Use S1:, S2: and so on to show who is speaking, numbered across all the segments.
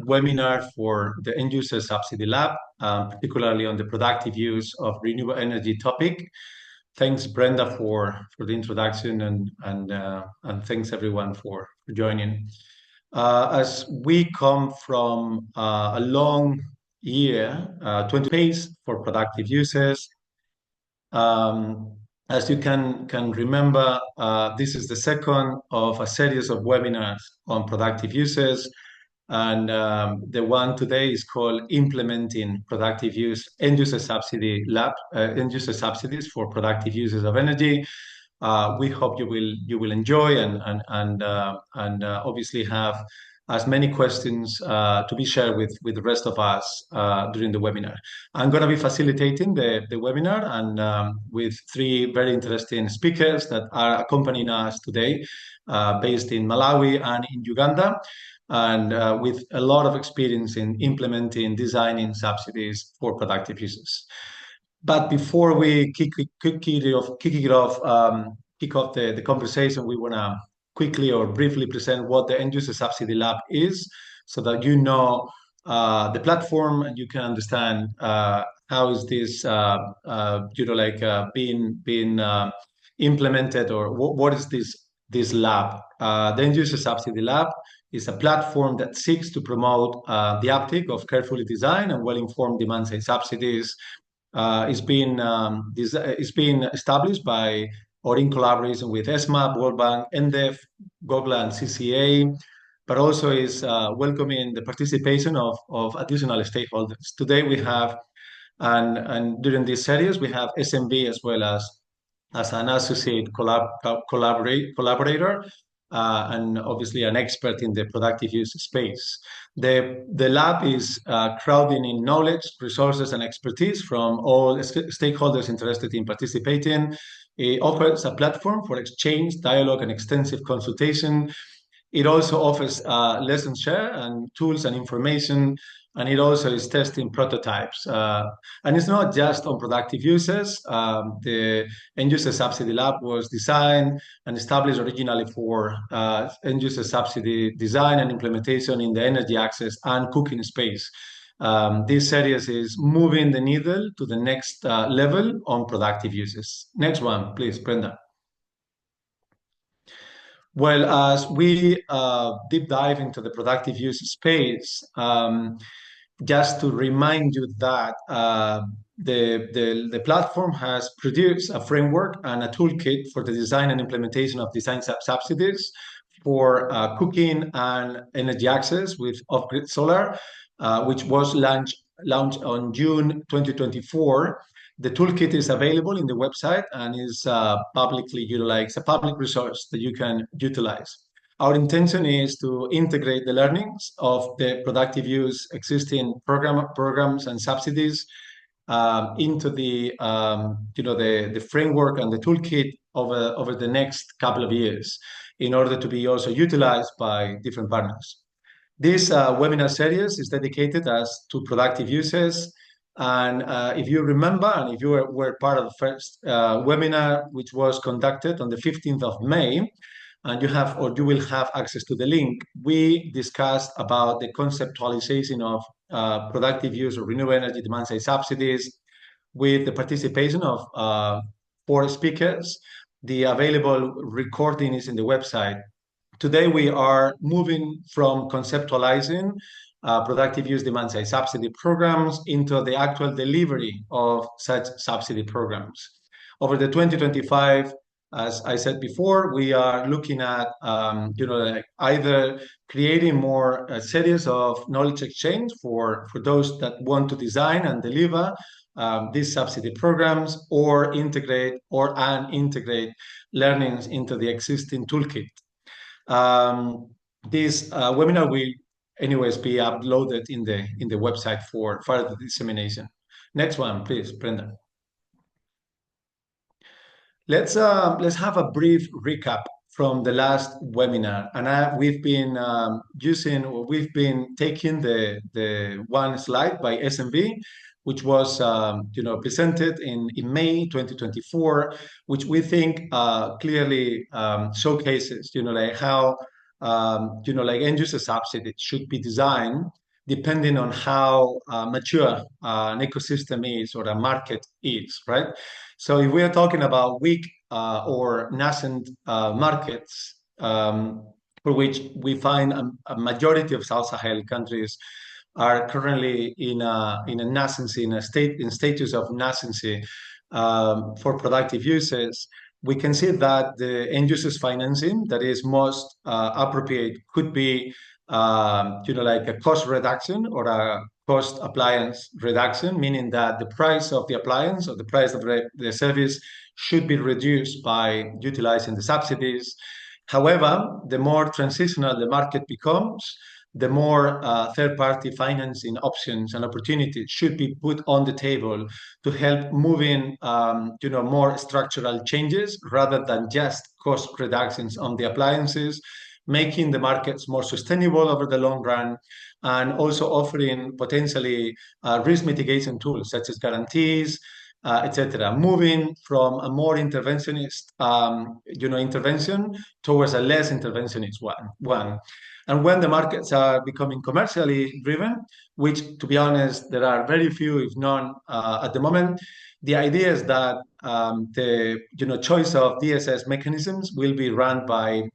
S1: webinar for the End-User Subsidy Lab, particularly on the productive use of renewable energy topic. Thanks, Brenda, for the introduction, and thanks everyone for joining. As we come from a long year, 20 days for productive uses. As you can remember, this is the second of a series of webinars on productive uses. And the one today is called Implementing Productive Use End-User Subsidy Lab, End-User Subsidies for Productive Uses of Energy. We hope you will enjoy and obviously have as many questions to be shared with the rest of us during the webinar. I'm going to be facilitating the webinar and with three very interesting speakers that are accompanying us today, based in Malawi and in Uganda, and with a lot of experience in implementing, designing subsidies for productive uses. But before we kick off the conversation, we want to quickly or briefly present what the End-User Subsidy Lab is, so that you know the platform and you can understand how is this being implemented, or what is this lab. The End-User Subsidy Lab is a platform that seeks to promote the uptake of carefully designed and well-informed demand-side subsidies. It's been established by or in collaboration with ESMA, World Bank, NDEF, GOGLA, and CCA, but also is welcoming the participation of additional stakeholders. Today we have, and during this series, we have SMB as well as an associate collaborator, and obviously an expert in the productive use space. The lab is crowding in knowledge, resources, and expertise from all stakeholders interested in participating. It offers a platform for exchange, dialogue, and extensive consultation. It also offers lesson share and tools and information, and it also is testing prototypes. And it's not just on productive uses. The End-User Subsidy Lab was designed and established originally for end-user subsidy design and implementation in the energy access and cooking space. This series is moving the needle to the next level on productive uses. Next one, please, Brenda. Well, as we deep dive into the productive use space, just to remind you that the platform has produced a framework and a toolkit for the design and implementation of design subsidies for cooking and energy access with off-grid solar, which was launched on June 2024. The toolkit is available in the website and is publicly utilized. It's a public resource that you can utilize. Our intention is to integrate the learnings of the productive use existing programs and subsidies into the the framework and the toolkit over the next couple of years, in order to be also utilized by different partners. This webinar series is dedicated to productive uses. And if you remember, and if you were part of the first webinar, which was conducted on the 15th of May, and you will have access to the link, we discussed about the conceptualization of productive use of renewable energy demand-side subsidies with the participation of 4 speakers. The available recording is in the website. Today, we are moving from conceptualizing productive use demand-side subsidy programs into the actual delivery of such subsidy programs. Over the 2025, as I said before, we are looking at either creating more a series of knowledge exchange for those that want to design and deliver these subsidy programs, or integrate learnings into the existing toolkit. This webinar will anyways be uploaded in the website for further dissemination. Next one, please, Brenda. Let's have a brief recap from the last webinar, and we've been taking the one slide by SMB, which was presented in May 2024, which we think clearly showcases how like end-user subsidies should be designed depending on how mature an ecosystem is or a market is, right? So if we are talking about weak or nascent markets, for which we find a majority of South Sahel countries are currently in a nascency, in status of nascency for productive uses, we can see that the end users financing that is most appropriate could be, like a cost reduction or a cost appliance reduction, meaning that the price of the appliance or the price of the service should be reduced by utilizing the subsidies. However, the more transitional the market becomes, the more third-party financing options and opportunities should be put on the table to help moving, more structural changes rather than just cost reductions on the appliances, making the markets more sustainable over the long run, and also offering potentially risk mitigation tools such as guarantees, etc. Moving from a more interventionist, intervention towards a less interventionist one. And when the markets are becoming commercially driven, which, to be honest, there are very few, if none, at the moment, the idea is that the choice of DSS mechanisms will be run by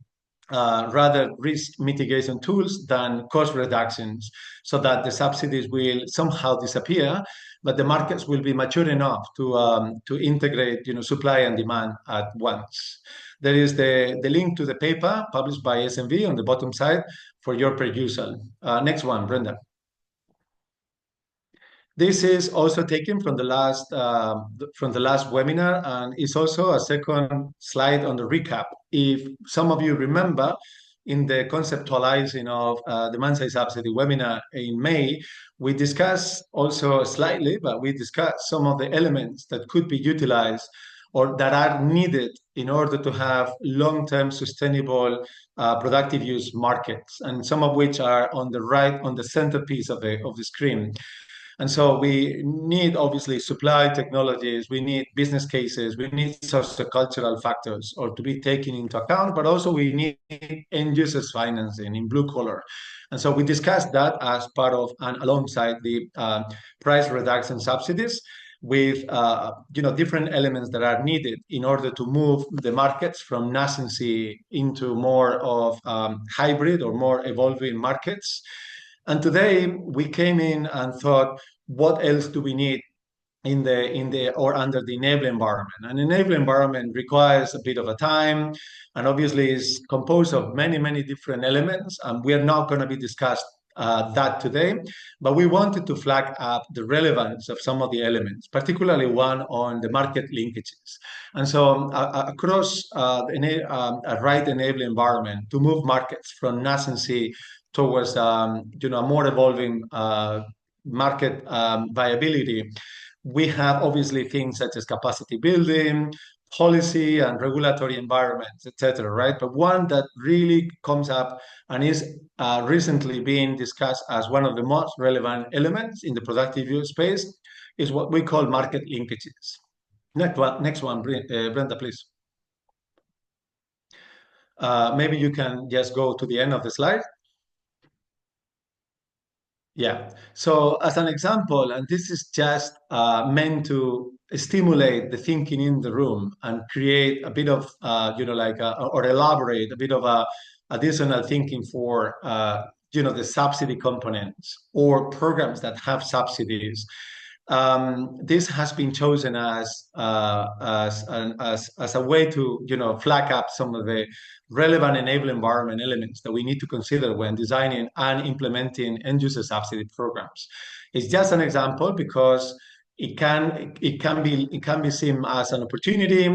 S1: rather risk mitigation tools than cost reductions, so that the subsidies will somehow disappear, but the markets will be mature enough to integrate supply and demand at once. There is the link to the paper published by SMV on the bottom side for your perusal. Next one, Brenda. This is also taken from the last webinar, and it's also a second slide on the recap. If some of you remember, in the conceptualizing of demand-side subsidy webinar in May, we discussed also slightly, but we discussed some of the elements that could be utilized or that are needed in order to have long-term sustainable productive use markets, and some of which are on the right, on the centerpiece of the screen. And so we need, obviously, supply technologies, we need business cases, we need sociocultural factors or to be taken into account, but also we need end users financing in blue collar. And so we discussed that as part of and alongside the price reduction subsidies with different elements that are needed in order to move the markets from nascency into more of hybrid or more evolving markets. And today we came in and thought, what else do we need in the or under the enabling environment? An enabling environment requires a bit of a time, and obviously is composed of many different elements. And we are not going to be discussed that today, but we wanted to flag up the relevance of some of the elements, particularly one on the market linkages. And so across a right enabling environment to move markets from nascency towards a more evolving market viability, we have obviously things such as capacity building, policy and regulatory environments, etc. Right? But one that really comes up and is recently being discussed as one of the most relevant elements in the productive use space is what we call market linkages. Next one, Brenda, please. Maybe you can just go to the end of the slide. Yeah. So as an example, and this is just meant to stimulate the thinking in the room and create a bit of, or elaborate a bit of additional thinking for, the subsidy components or programs that have subsidies. This has been chosen as a way to, flag up some of the relevant enabling environment elements that we need to consider when designing and implementing end-user subsidy programs. It's just an example because it can be seen as an opportunity.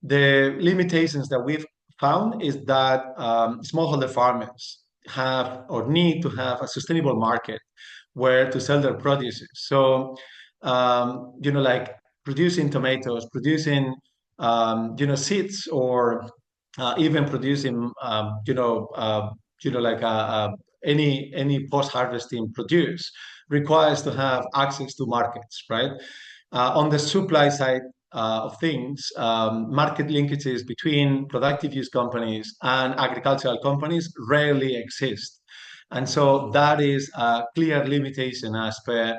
S1: The limitations that we've found is that smallholder farmers have or need to have a sustainable market where to sell their produce. So, like producing tomatoes, producing, seeds, or even producing, any post-harvesting produce requires to have access to markets, right? On the supply side, of things, market linkages between productive use companies and agricultural companies rarely exist. And so that is a clear limitation as per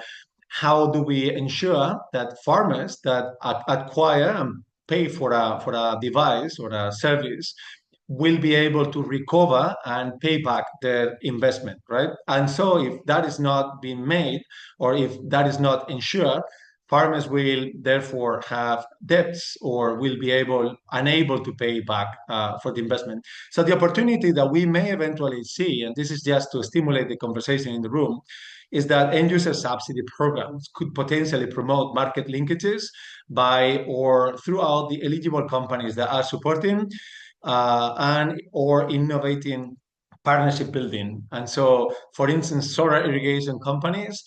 S1: how do we ensure that farmers that acquire and pay for a device or a service will be able to recover and pay back their investment, right? And so if that is not being made, or if that is not ensured, farmers will therefore have debts or will be unable to pay back for the investment. So the opportunity that we may eventually see, and this is just to stimulate the conversation in the room, is that end-user subsidy programs could potentially promote market linkages by or throughout the eligible companies that are supporting and or innovating partnership building. And so, for instance, solar irrigation companies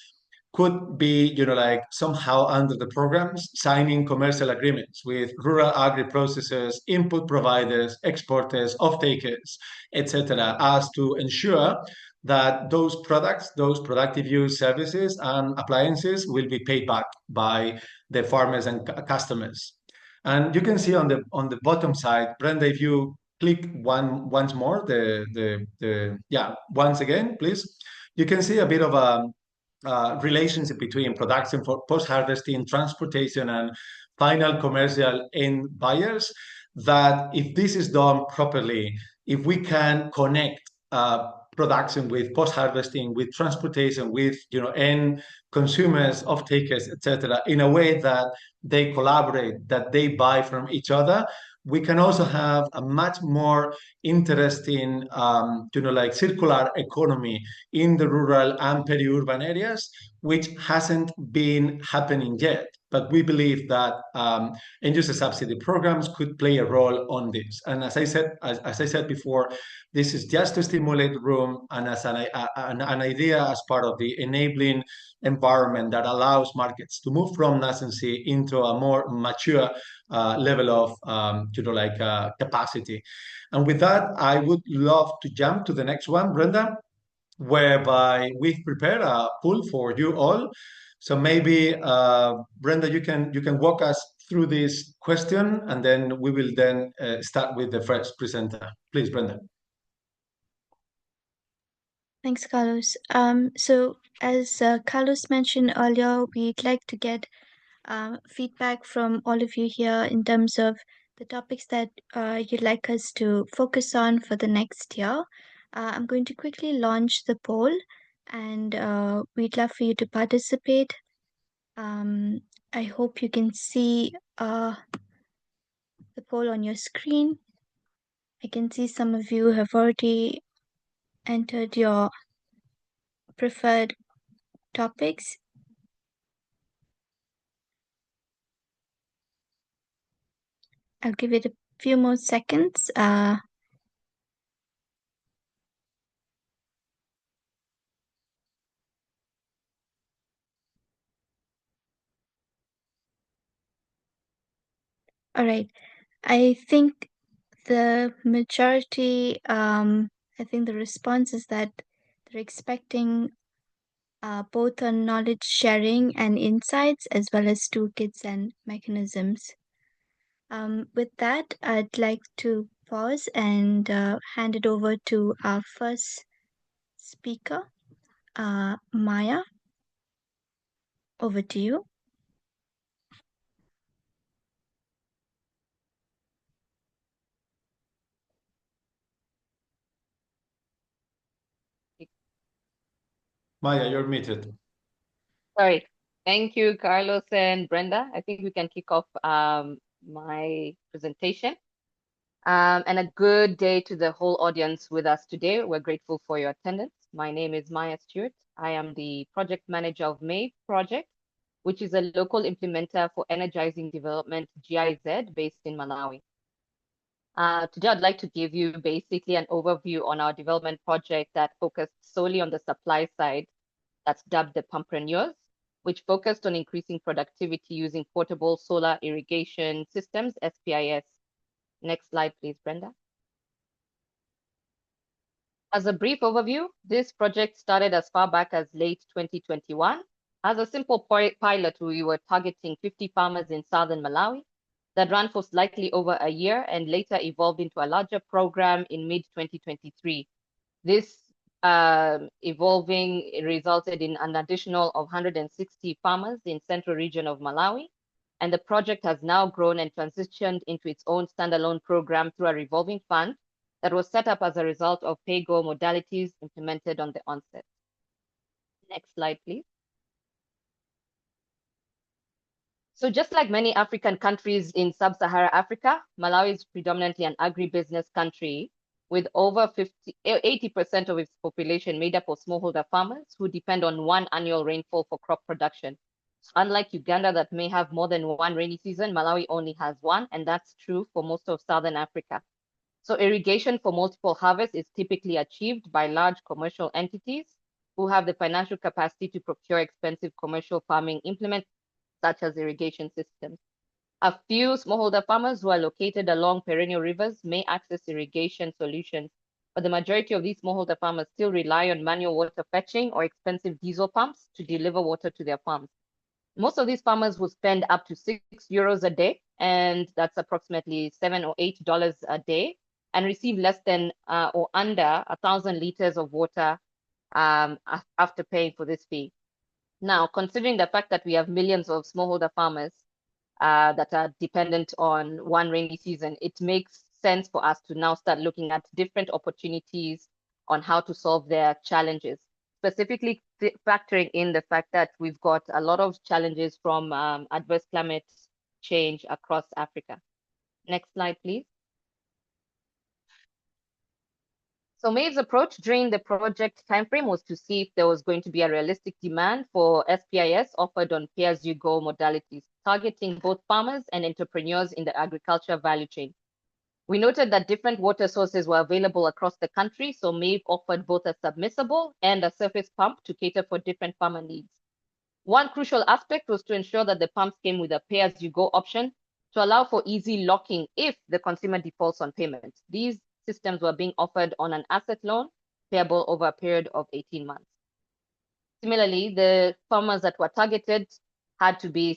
S1: could be, like somehow under the programs, signing commercial agreements with rural agri-processors, input providers, exporters, off-takers, etc., as to ensure that those products, those productive use services and appliances will be paid back by the farmers and customers. And you can see on the bottom side, Brenda, if you click once more, once again, please, you can see a bit of a relationship between production for post-harvesting, transportation, and final commercial end buyers. That if this is done properly, if we can connect production with post-harvesting, with transportation, with end consumers, off-takers, etc., in a way that they collaborate, that they buy from each other, we can also have a much more interesting, circular economy in the rural and peri-urban areas, which hasn't been happening yet. But we believe that end-user subsidy programs could play a role on this. And as I said before, this is just to stimulate the room and as an idea as part of the enabling environment that allows markets to move from nascency into a more mature level of capacity. And with that, I would love to jump to the next one, Brenda, whereby we've prepared a poll for you all. So maybe Brenda, you can walk us through this question, and then we will then start with the first presenter. Please, Brenda.
S2: Thanks, Carlos. So as Carlos mentioned earlier, we'd like to get feedback from all of you here in terms of the topics that you'd like us to focus on for the next year. I'm going to quickly launch the poll, and we'd love for you to participate. I hope you can see the poll on your screen. I can see some of you have already entered your preferred topics. I'll give it a few more seconds. All right. I think the majority, I think the response is that they're expecting both on knowledge sharing and insights, as well as toolkits and mechanisms. With that, I'd like to pause and hand it over to our first speaker, Maya. Over to you.
S1: Maya, you're muted.
S3: Sorry. Thank you, Carlos and Brenda. I think we can kick off my presentation. And a good day to the whole audience with us today. We're grateful for your attendance. My name is Maya Stewart. I am the project manager of Maeve project, which is a local implementer for energizing development GIZ based in Malawi. Today, I'd like to give you basically an overview on our development project that focused solely on the supply side, that's dubbed the Pumpreneurs, which focused on increasing productivity using portable solar irrigation systems, SPIS. Next slide, please, Brenda. As a brief overview, this project started as far back as late 2021. As a simple pilot, we were targeting 50 farmers in southern Malawi that ran for slightly over a year and later evolved into a larger program in mid-2023. This evolving resulted in an additional of 160 farmers in central region of Malawi, and the project has now grown and transitioned into its own standalone program through a revolving fund that was set up as a result of pay-go modalities implemented on the onset. Next slide, please. So just like many African countries in sub-Saharan Africa, Malawi is predominantly an agribusiness country with over 80% of its population made up of smallholder farmers who depend on one annual rainfall for crop production. Unlike Uganda that may have more than one rainy season, Malawi only has one, and that's true for most of Southern Africa. So irrigation for multiple harvests is typically achieved by large commercial entities who have the financial capacity to procure expensive commercial farming implements such as irrigation systems. A few smallholder farmers who are located along perennial rivers may access irrigation solutions, but the majority of these smallholder farmers still rely on manual water fetching or expensive diesel pumps to deliver water to their farms. Most of these farmers will spend up to €6 a day, and that's approximately $7 or $8 a day, and receive less than or under 1,000 liters of water after paying for this fee. Now, considering the fact that we have millions of smallholder farmers that are dependent on one rainy season, it makes sense for us to now start looking at different opportunities on how to solve their challenges, specifically factoring in the fact that we've got a lot of challenges from adverse climate change across Africa. Next slide, please. So Maeve's approach during the project timeframe was to see if there was going to be a realistic demand for SPIS offered on pay-as-you-go modalities, targeting both farmers and entrepreneurs in the agriculture value chain. We noted that different water sources were available across the country, so Maeve offered both a submersible and a surface pump to cater for different farmer needs. One crucial aspect was to ensure that the pumps came with a pay-as-you-go option to allow for easy locking if the consumer defaults on payment. These systems were being offered on an asset loan payable over a period of 18 months. Similarly, the farmers that were targeted had to be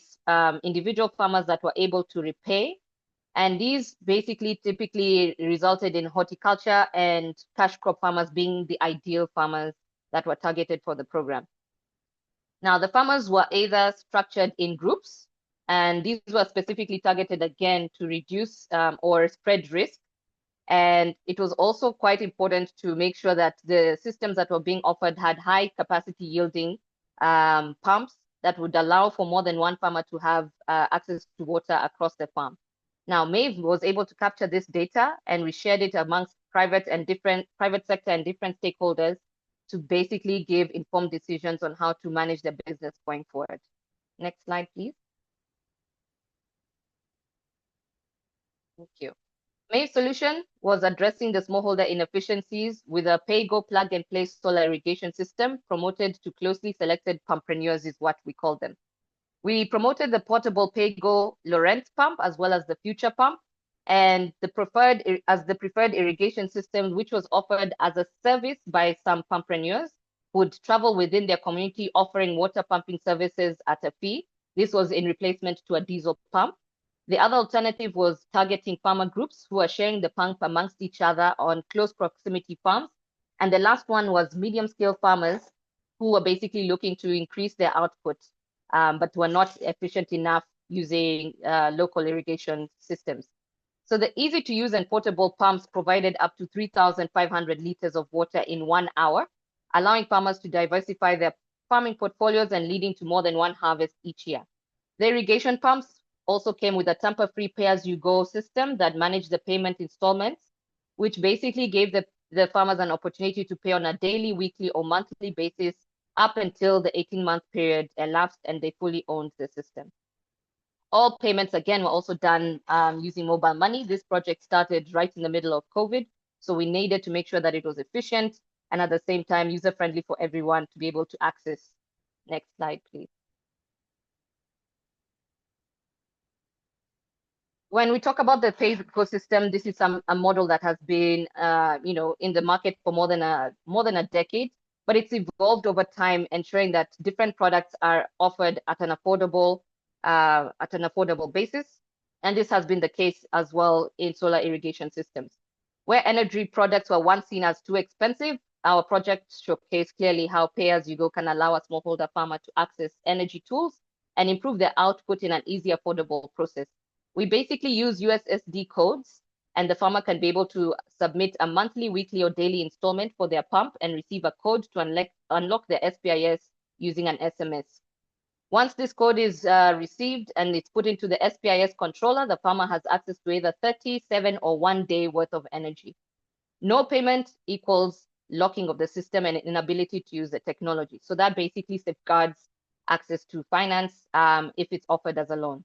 S3: individual farmers that were able to repay, and these basically typically resulted in horticulture and cash crop farmers being the ideal farmers that were targeted for the program. Now, the farmers were either structured in groups, and these were specifically targeted again to reduce or spread risk. And it was also quite important to make sure that the systems that were being offered had high capacity yielding pumps that would allow for more than one farmer to have access to water across the farm. Now, Maeve was able to capture this data, and we shared it amongst private sector and different stakeholders to basically give informed decisions on how to manage the business going forward. Next slide, please. Thank you. Maeve's solution was addressing the smallholder inefficiencies with a pay-go plug-and-play solar irrigation system promoted to closely selected pumpreneurs is what we call them. We promoted the portable pay-go Laurent pump as well as the future pump, and the preferred irrigation system, which was offered as a service by some pumpreneurs who would travel within their community offering water pumping services at a fee. This was in replacement to a diesel pump. The other alternative was targeting farmer groups who are sharing the pump amongst each other on close proximity farms. And the last one was medium-scale farmers who were basically looking to increase their output, but were not efficient enough using local irrigation systems. So the easy-to-use and portable pumps provided up to 3,500 liters of water in 1 hour, allowing farmers to diversify their farming portfolios and leading to more than one harvest each year. The irrigation pumps also came with a tamper-free pay-as-you-go system that managed the payment installments, which basically gave the farmers an opportunity to pay on a daily, weekly, or monthly basis up until the 18-month period elapsed and they fully owned the system. All payments, again, were also done using mobile money. This project started right in the middle of COVID, so we needed to make sure that it was efficient and at the same time user-friendly for everyone to be able to access. Next slide, please. When we talk about the pay ecosystem, this is a model that has been, in the market for more than a decade, but it's evolved over time, ensuring that different products are offered at an affordable basis. And this has been the case as well in solar irrigation systems. Where energy products were once seen as too expensive, our project showcased clearly how pay-as-you-go can allow a smallholder farmer to access energy tools and improve their output in an easy, affordable process. We basically use USSD codes, and the farmer can be able to submit a monthly, weekly, or daily installment for their pump and receive a code to unlock their SPIS using an SMS. Once this code is received and it's put into the SPIS controller, the farmer has access to either 30, 7, or 1 day worth of energy. No payment equals locking of the system and inability to use the technology. So that basically safeguards access to finance if it's offered as a loan.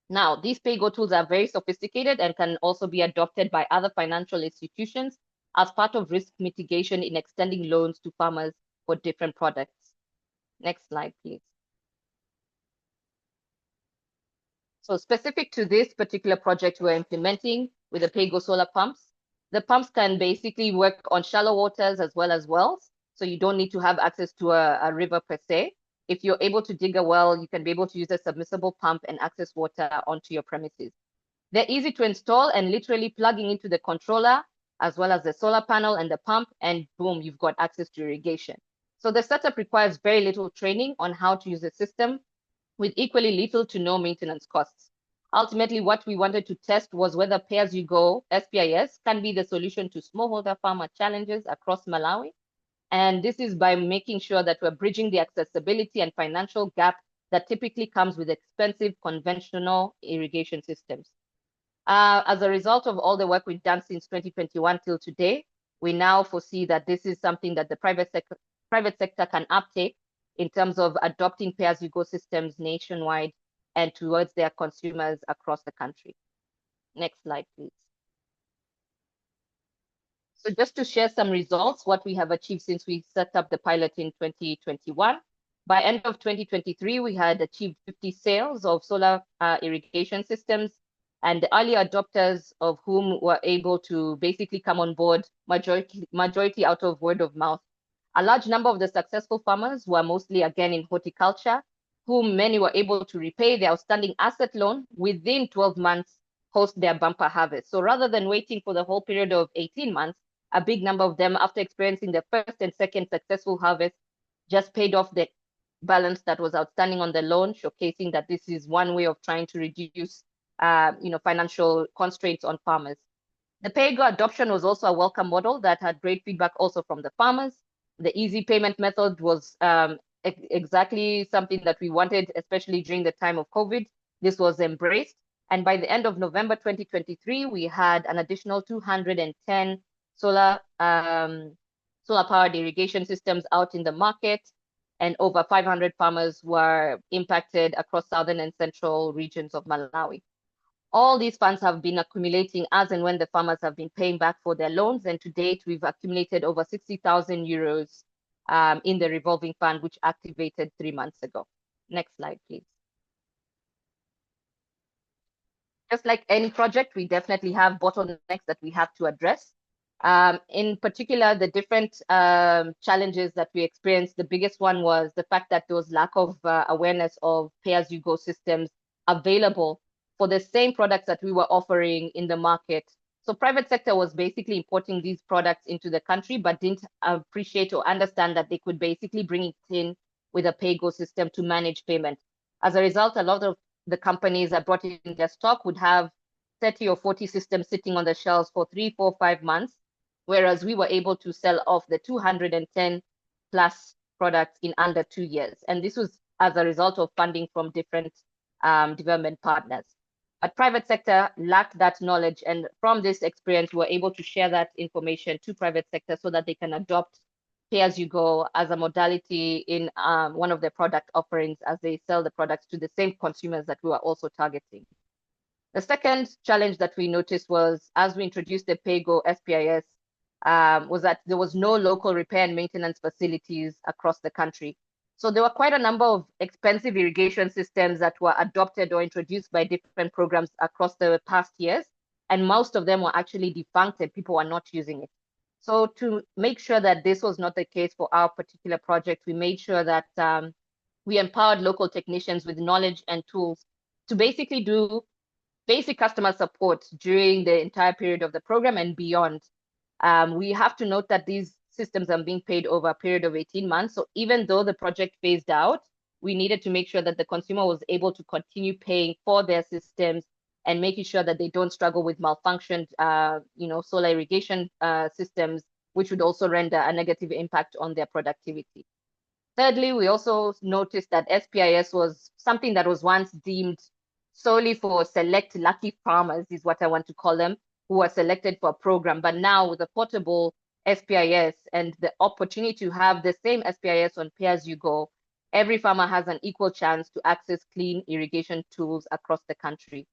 S3: Now, these pay-go tools are very sophisticated and can also be adopted by other financial institutions as part of risk mitigation in extending loans to farmers for different products. Next slide, please. So specific to this particular project we're implementing with the pay-go solar pumps, the pumps can basically work on shallow waters as well as wells. So you don't need to have access to a river per se. If you're able to dig a well, you can be able to use a submersible pump and access water onto your premises. They're easy to install and literally plugging into the controller as well as the solar panel and the pump, and boom, you've got access to irrigation. So the setup requires very little training on how to use the system, with equally little to no maintenance costs. Ultimately, what we wanted to test was whether pay-as-you-go SPIS can be the solution to smallholder farmer challenges across Malawi. And this is by making sure that we're bridging the accessibility and financial gap that typically comes with expensive conventional irrigation systems. As a result of all the work we've done since 2021 till today, we now foresee that this is something that the private sector can uptake in terms of adopting pay-as-you-go systems nationwide and towards their consumers across the country. Next slide, please. So just to share some results, what we have achieved since we set up the pilot in 2021. By end of 2023, we had achieved 50 sales of solar irrigation systems, and the early adopters of whom were able to basically come on board, majority out of word of mouth. A large number of the successful farmers were mostly, again, in horticulture, whom many were able to repay their outstanding asset loan within 12 months post their bumper harvest. So rather than waiting for the whole period of 18 months, a big number of them, after experiencing the first and second successful harvest, just paid off the balance that was outstanding on the loan, showcasing that this is one way of trying to reduce financial constraints on farmers. The pay-go adoption was also a welcome model that had great feedback also from the farmers. The easy payment method was exactly something that we wanted, especially during the time of COVID. This was embraced. And by the end of November 2023, we had an additional 210 solar-powered irrigation systems out in the market, and over 500 farmers were impacted across southern and central regions of Malawi. All these funds have been accumulating as and when the farmers have been paying back for their loans, and to date, we've accumulated over 60,000 euros in the revolving fund, which activated 3 months ago. Next slide, please. Just like any project, we definitely have bottlenecks that we have to address. In particular, the different challenges that we experienced, the biggest one was the fact that there was lack of awareness of pay-as-you-go systems available for the same products that we were offering in the market. So private sector was basically importing these products into the country, but didn't appreciate or understand that they could basically bring it in with a pay-go system to manage payment. As a result, a lot of the companies that brought in their stock would have 30 or 40 systems sitting on the shelves for 3, 4, 5 months, whereas we were able to sell off the 210 plus products in under 2 years. And this was as a result of funding from different development partners. But private sector lacked that knowledge, and from this experience, we're able to share that information to private sector so that they can adopt pay-as-you-go as a modality in one of their product offerings as they sell the products to the same consumers that we are also targeting. The second challenge that we noticed was, as we introduced the pay-go SPIS, was that there was no local repair and maintenance facilities across the country. So there were quite a number of expensive irrigation systems that were adopted or introduced by different programs across the past years, and most of them were actually defunct and people were not using it. So to make sure that this was not the case for our particular project, we made sure that we empowered local technicians with knowledge and tools to basically do basic customer support during the entire period of the program and beyond. We have to note that these systems are being paid over a period of 18 months. So even though the project phased out, we needed to make sure that the consumer was able to continue paying for their systems and making sure that they don't struggle with malfunctioned, solar irrigation systems, which would also render a negative impact on their productivity. Thirdly, we also noticed that SPIS was something that was once deemed solely for select lucky farmers, is what I want to call them, who are selected for a program. But now with the portable SPIS and the opportunity to have the same SPIS on pay-as-you-go, every farmer has an equal chance to access clean irrigation tools across the country.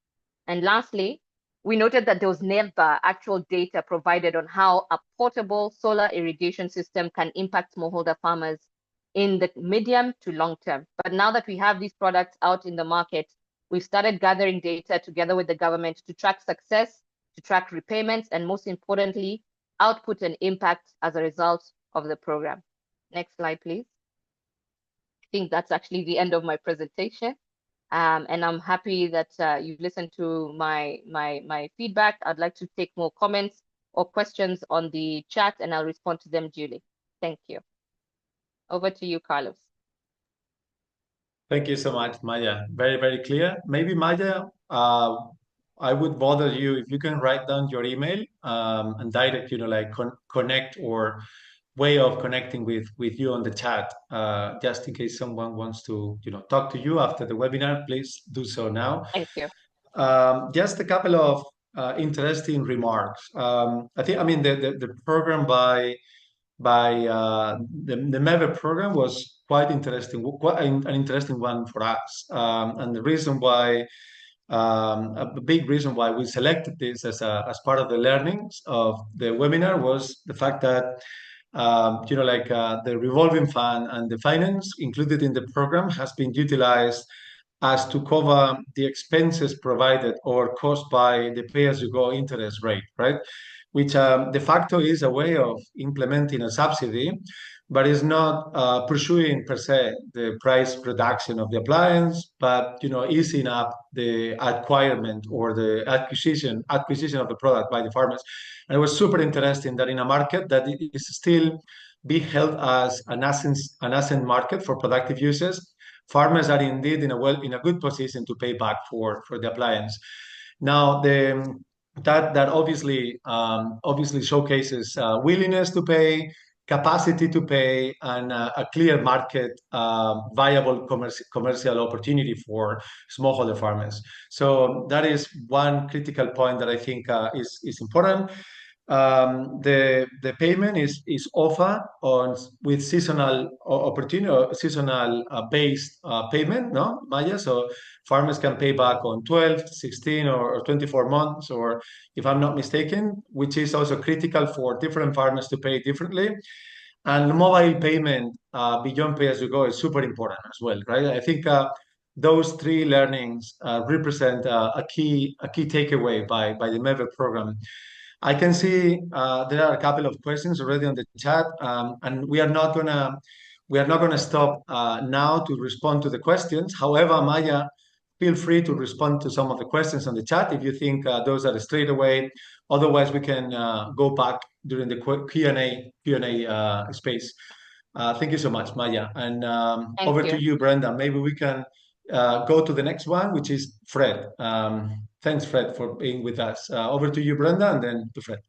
S3: And lastly, we noted that there was never actual data provided on how a portable solar irrigation system can impact smallholder farmers in the medium to long term. But now that we have these products out in the market, we've started gathering data together with the government to track success, to track repayments, and most importantly, output and impact as a result of the program. Next slide, please. I think that's actually the end of my presentation. And I'm happy that you've listened to my feedback. I'd like to take more comments or questions on the chat, and I'll respond to them duly. Thank you. Over to you, Carlos.
S1: Thank you so much, Maya. Very, very clear. Maybe, Maya, I would bother you if you can write down your email and direct, connect or way of connecting with you on the chat, just in case someone wants to, talk to you after the webinar. Please do so now.
S3: Thank you.
S1: Just a couple of interesting remarks. The program by the Maeve program was quite interesting, quite an interesting one for us. And the reason why, a big reason why we selected this as part of the learnings of the webinar was the fact that, the revolving fund and the finance included in the program has been utilized as to cover the expenses provided or caused by the pay-as-you-go interest rate, right? Which de facto is a way of implementing a subsidy, but is not pursuing per se the price reduction of the appliance, but easing up the acquirement or the acquisition of the product by the farmers. And it was super interesting that in a market that is still be held as a nascent market for productive uses, farmers are indeed in a good position to pay back for the appliance. Now that obviously showcases willingness to pay, capacity to pay, and a clear market viable commercial opportunity for smallholder farmers. So that is one critical point that I think is important. The payment is offered with seasonal opportunity or seasonal based payment, no, Maya? So farmers can pay back on 12, 16, or 24 months, or if I'm not mistaken, which is also critical for different farmers to pay differently. And mobile payment beyond pay-as-you-go is super important as well, right? I think those three learnings represent a key takeaway by the Maeve program. I can see there are a couple of questions already on the chat, and we are not gonna stop now to respond to the questions. However, Maya, feel free to respond to some of the questions on the chat if you think those are straight away. Otherwise, we can go back during the Q&A space. Thank you so much, Maya. And over to you, Brenda. Maybe we can go to the next one, which is Fred. Thanks, Fred, for being with us. Over to you, Brenda, and then to Fred.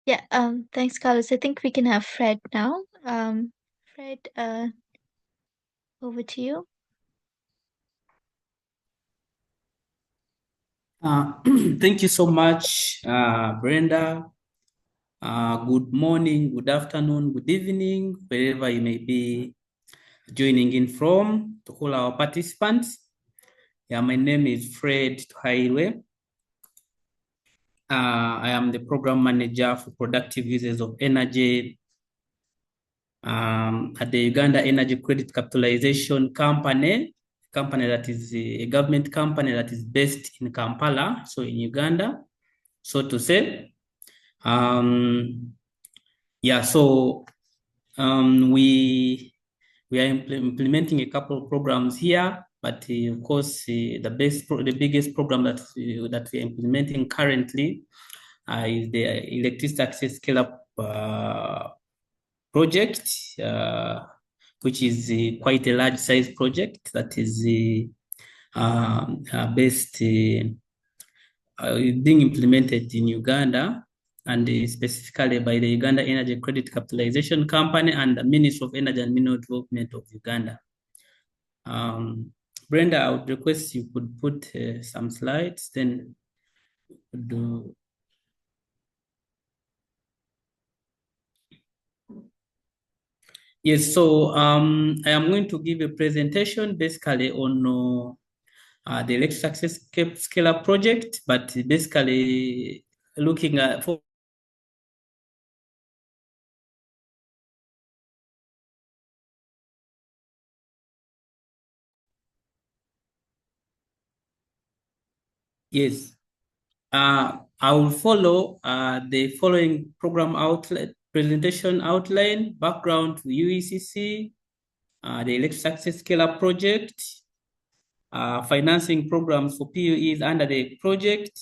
S2: Yeah, thanks, Carlos. I think we can have Fred now. Fred, over to you.
S4: Thank you so much, Brenda. Good morning, good afternoon, good evening, wherever you may be joining in from, to all our participants. Yeah, my name is Fred Tuhairwe. I am the program manager for productive uses of energy at the Uganda Energy Credit Capitalization Company that is a government company that is based in Kampala, so in Uganda, so to say. We we are implementing a couple of programs here, but of course, the biggest program that we are implementing currently is the electricity access scale-up project, which is quite a large size project that is being implemented in Uganda, and specifically by the Uganda Energy Credit Capitalization Company and the Ministry of Energy and Mineral Development of Uganda. Brenda, I would request you could put some slides, then do. Yes, so I am going to give a presentation basically on the electric access scale-up project, but basically looking at yes. I will follow the following program outlet presentation outline, background to UECCC, the electric access scale-up project, financing programs for PUEs under the project,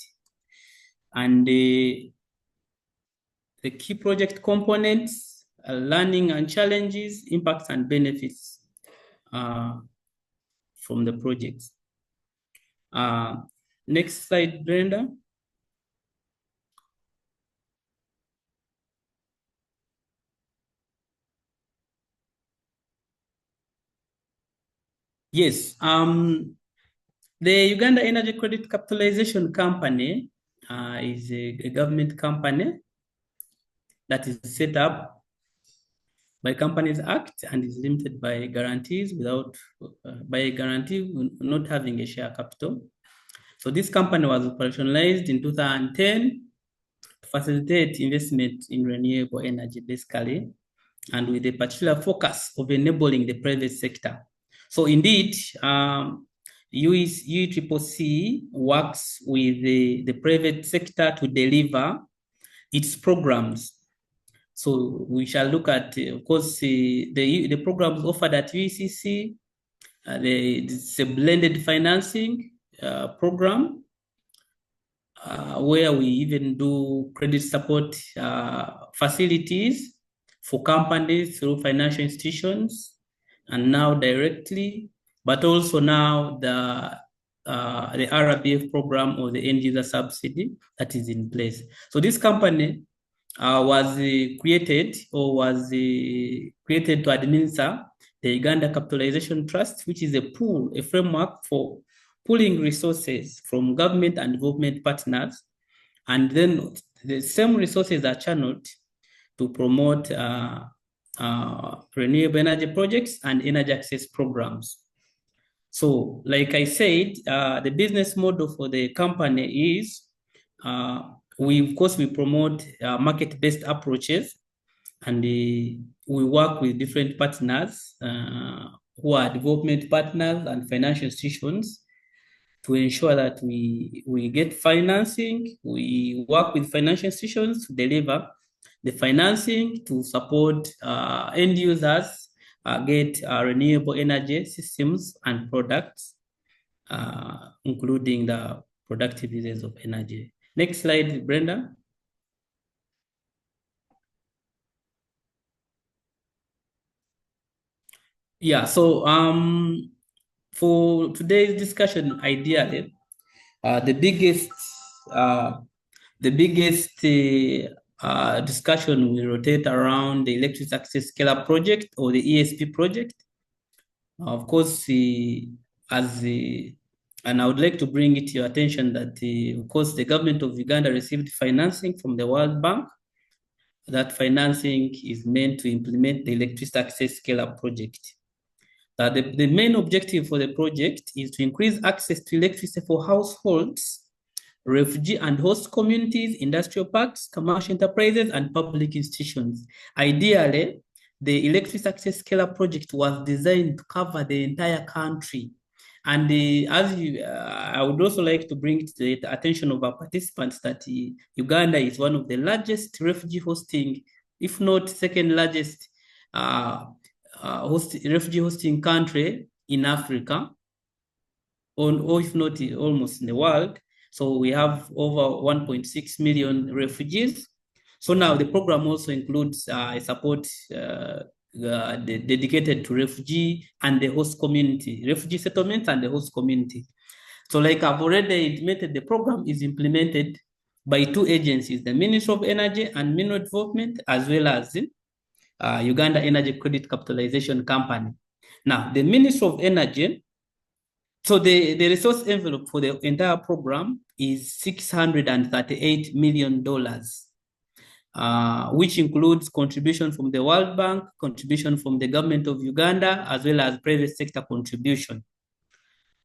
S4: and the key project components, learning and challenges, impacts and benefits from the project. Next slide, Brenda. Yes, the Uganda Energy Credit Capitalization Company is a government company that is set up by Companies Act and is limited by guarantees by a guarantee not having a share capital. So this company was operationalized in 2010 to facilitate investment in renewable energy, basically, and with a particular focus of enabling the private sector. So indeed, UECCC works with the private sector to deliver its programs. So we shall look at, of course, the programs offered at UECCC. It's a blended financing program where we even do credit support facilities for companies through financial institutions, and now directly, but also now the RBF program or the end-user subsidy that is in place. So this company was created to administer the Uganda Capitalization Trust, which is a framework for pooling resources from government and development partners, and then the same resources are channeled to promote renewable energy projects and energy access programs. So, like I said, the business model for the company is we promote market-based approaches, and we work with different partners who are development partners and financial institutions to ensure that we get financing. We work with financial institutions to deliver the financing to support end users get renewable energy systems and products, including the productive uses of energy. Next slide, Brenda. Yeah, so for today's discussion, ideally, the biggest discussion will rotate around the electric access scale-up project or the ESP project. Of course, and I would like to bring it to your attention that, of course, the government of Uganda received financing from the World Bank. That financing is meant to implement the electricity access scale-up project. The main objective for the project is to increase access to electricity for households, refugee and host communities, industrial parks, commercial enterprises, and public institutions. Ideally, the electricity access scale-up project was designed to cover the entire country. And I would also like to bring to the attention of our participants that Uganda is one of the largest refugee hosting, if not second largest refugee hosting country in Africa, or if not almost in the world. So we have over 1.6 million refugees. So now the program also includes a support dedicated to refugee and the host community, refugee settlements and the host community. So like I've already intimated, the program is implemented by two agencies, the Ministry of Energy and Mineral Development, as well as Uganda Energy Credit Capitalization Company. Now, the Ministry of Energy, so the resource envelope for the entire program is $638 million, which includes contribution from the World Bank, contribution from the government of Uganda, as well as private sector contribution.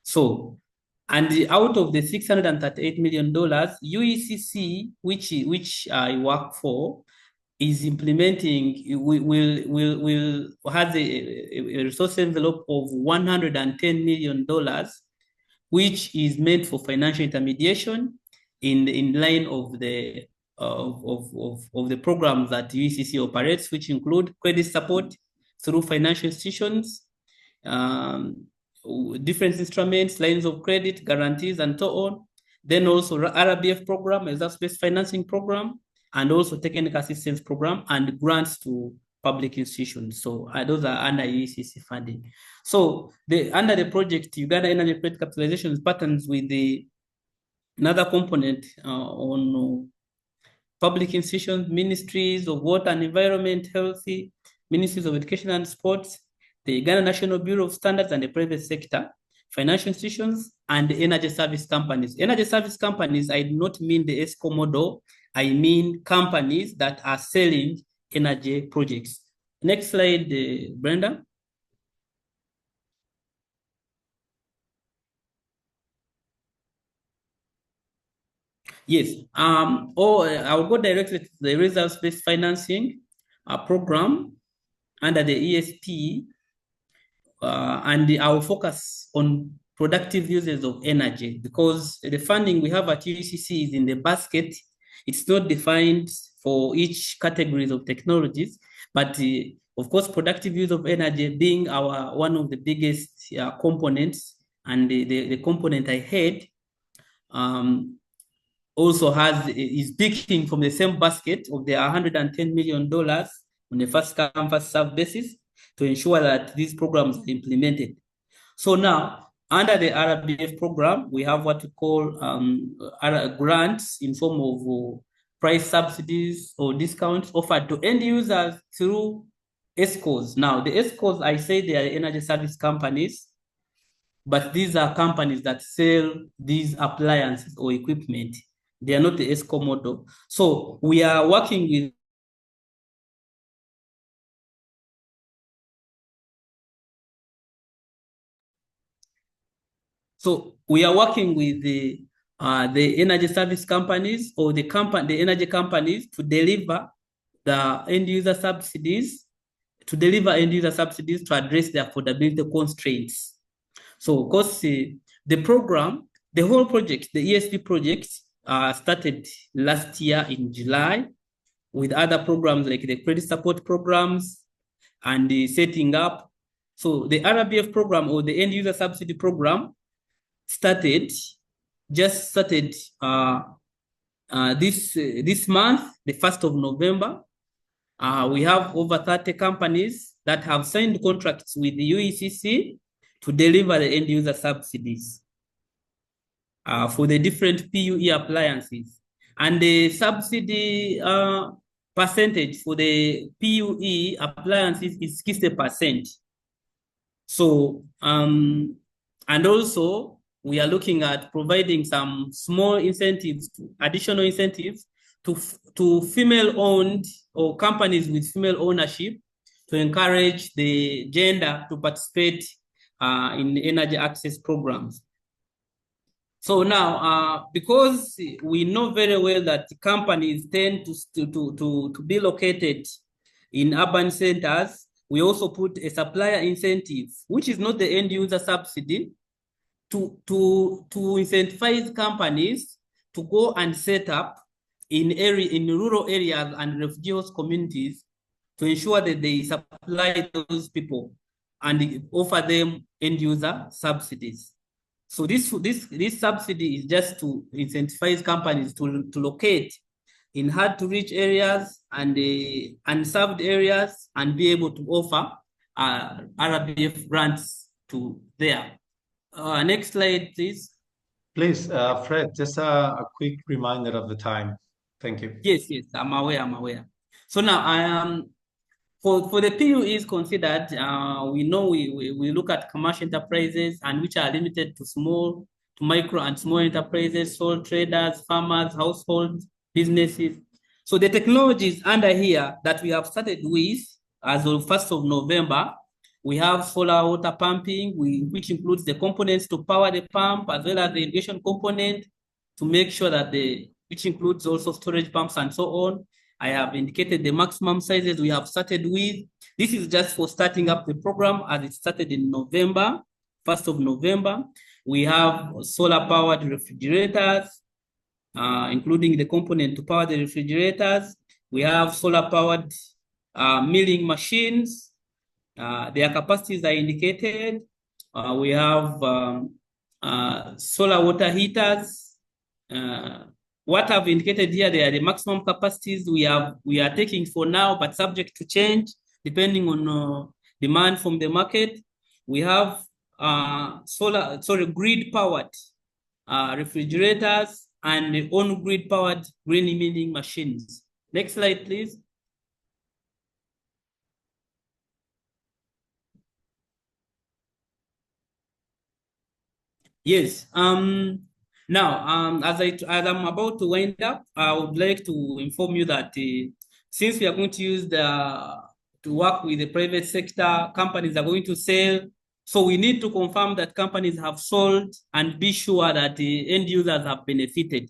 S4: So, and out of the $638 million, UECCC, which I work for, is implementing, has a resource envelope of $110 million, which is meant for financial intermediation in line of the programs that UECCC operates, which include credit support through financial institutions, different instruments, lines of credit, guarantees, and so on. Then also RBF program, reserve-based financing program, and also technical assistance program and grants to public institutions. So those are under UECCC funding. So under the project, Uganda Energy Credit Capitalization partners with another component on public institutions, ministries of water and environment, healthy, ministries of education and sports, the Uganda National Bureau of Standards and the private sector, financial institutions, and the energy service companies. Energy service companies, I do not mean the ESCO model, I mean companies that are selling energy projects. Next slide, Brenda. Yes, I'll go directly to the results-based financing program under the ESP, and I'll focus on productive uses of energy, because the funding we have at UECCC is in the basket. It's not defined for each categories of technologies, but of course, productive use of energy being one of the biggest components, and the component I had also is picking from the same basket of the $110 million on the first come, first served basis to ensure that these programs are implemented. So now, under the RBF program, we have what we call grants in form of price subsidies or discounts offered to end users through ESCOs. Now, the ESCOs, I say they are energy service companies, but these are companies that sell these appliances or equipment. They are not the ESCO model. So we are working with the energy service companies or the energy companies to deliver the end-user subsidies, to address the affordability constraints. So, of course, the program, the whole project, the ESP project, started last year in July, with other programs like the credit support programs and the setting up. So the RBF program, or the end-user subsidy program, just started this month, the 1st of November. We have over 30 companies that have signed contracts with the UECCC to deliver the end-user subsidies for the different PUE appliances. And the subsidy percentage for the PUE appliances is 60%. So, and also, we are looking at providing some small incentives, additional incentives to female-owned or companies with female ownership to encourage the gender to participate in energy access programs. So now, because we know very well that companies tend to be located in urban centers, we also put a supplier incentive, which is not the end-user subsidy, to incentivize companies to go and set up in rural areas and refugee host communities to ensure that they supply those people and offer them end-user subsidies. So this subsidy is just to incentivize companies to locate in hard-to-reach areas and unserved areas and be able to offer RBF grants to there. Next slide, please.
S1: Please, Fred, just a quick reminder of the time. Thank you.
S4: Yes, I'm aware. So now for the PUEs considered, we know we look at commercial enterprises and which are limited to micro and small enterprises, sole traders, farmers, households, businesses. So the technologies under here that we have started with as of 1st of November, we have solar water pumping, which includes the components to power the pump, as well as the irrigation component to make sure that which includes also storage pumps and so on. I have indicated the maximum sizes we have started with. This is just for starting up the program as it started in November, 1st of November. We have solar-powered refrigerators, including the component to power the refrigerators. We have solar-powered milling machines. Their capacities are indicated. We have solar water heaters. What I've indicated here, they are the maximum capacities we are taking for now, but subject to change depending on demand from the market. We have grid-powered refrigerators and on-grid powered grain milling machines. Next slide, please. Yes. Now, as I'm about to wind up, I would like to inform you that since we are going to use to work with the private sector, companies are going to sell. So we need to confirm that companies have sold and be sure that the end users have benefited.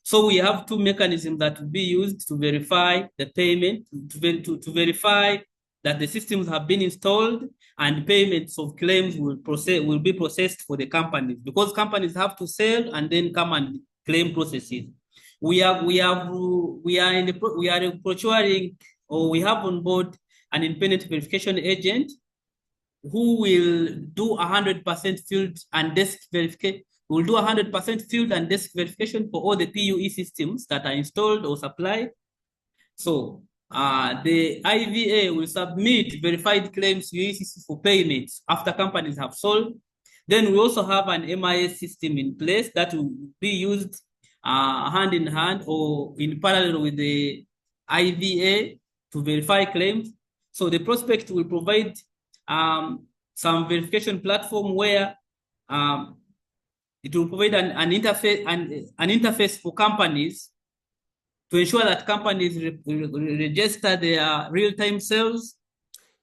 S4: So we have two mechanisms that will be used to verify the payment, to verify that the systems have been installed and payments of claims will be processed for the companies, because companies have to sell and then come and claim processes. We have on board an independent verification agent who will do 100% field and desk verification. We'll do 100% field and desk verification for all the PUE systems that are installed or supplied. So the IVA will submit verified claims to UECCC for payments after companies have sold. Then we also have an MIS system in place that will be used hand in hand or in parallel with the IVA to verify claims. So the prospect will provide some verification platform where it will provide an interface for companies to ensure that companies register their real-time sales.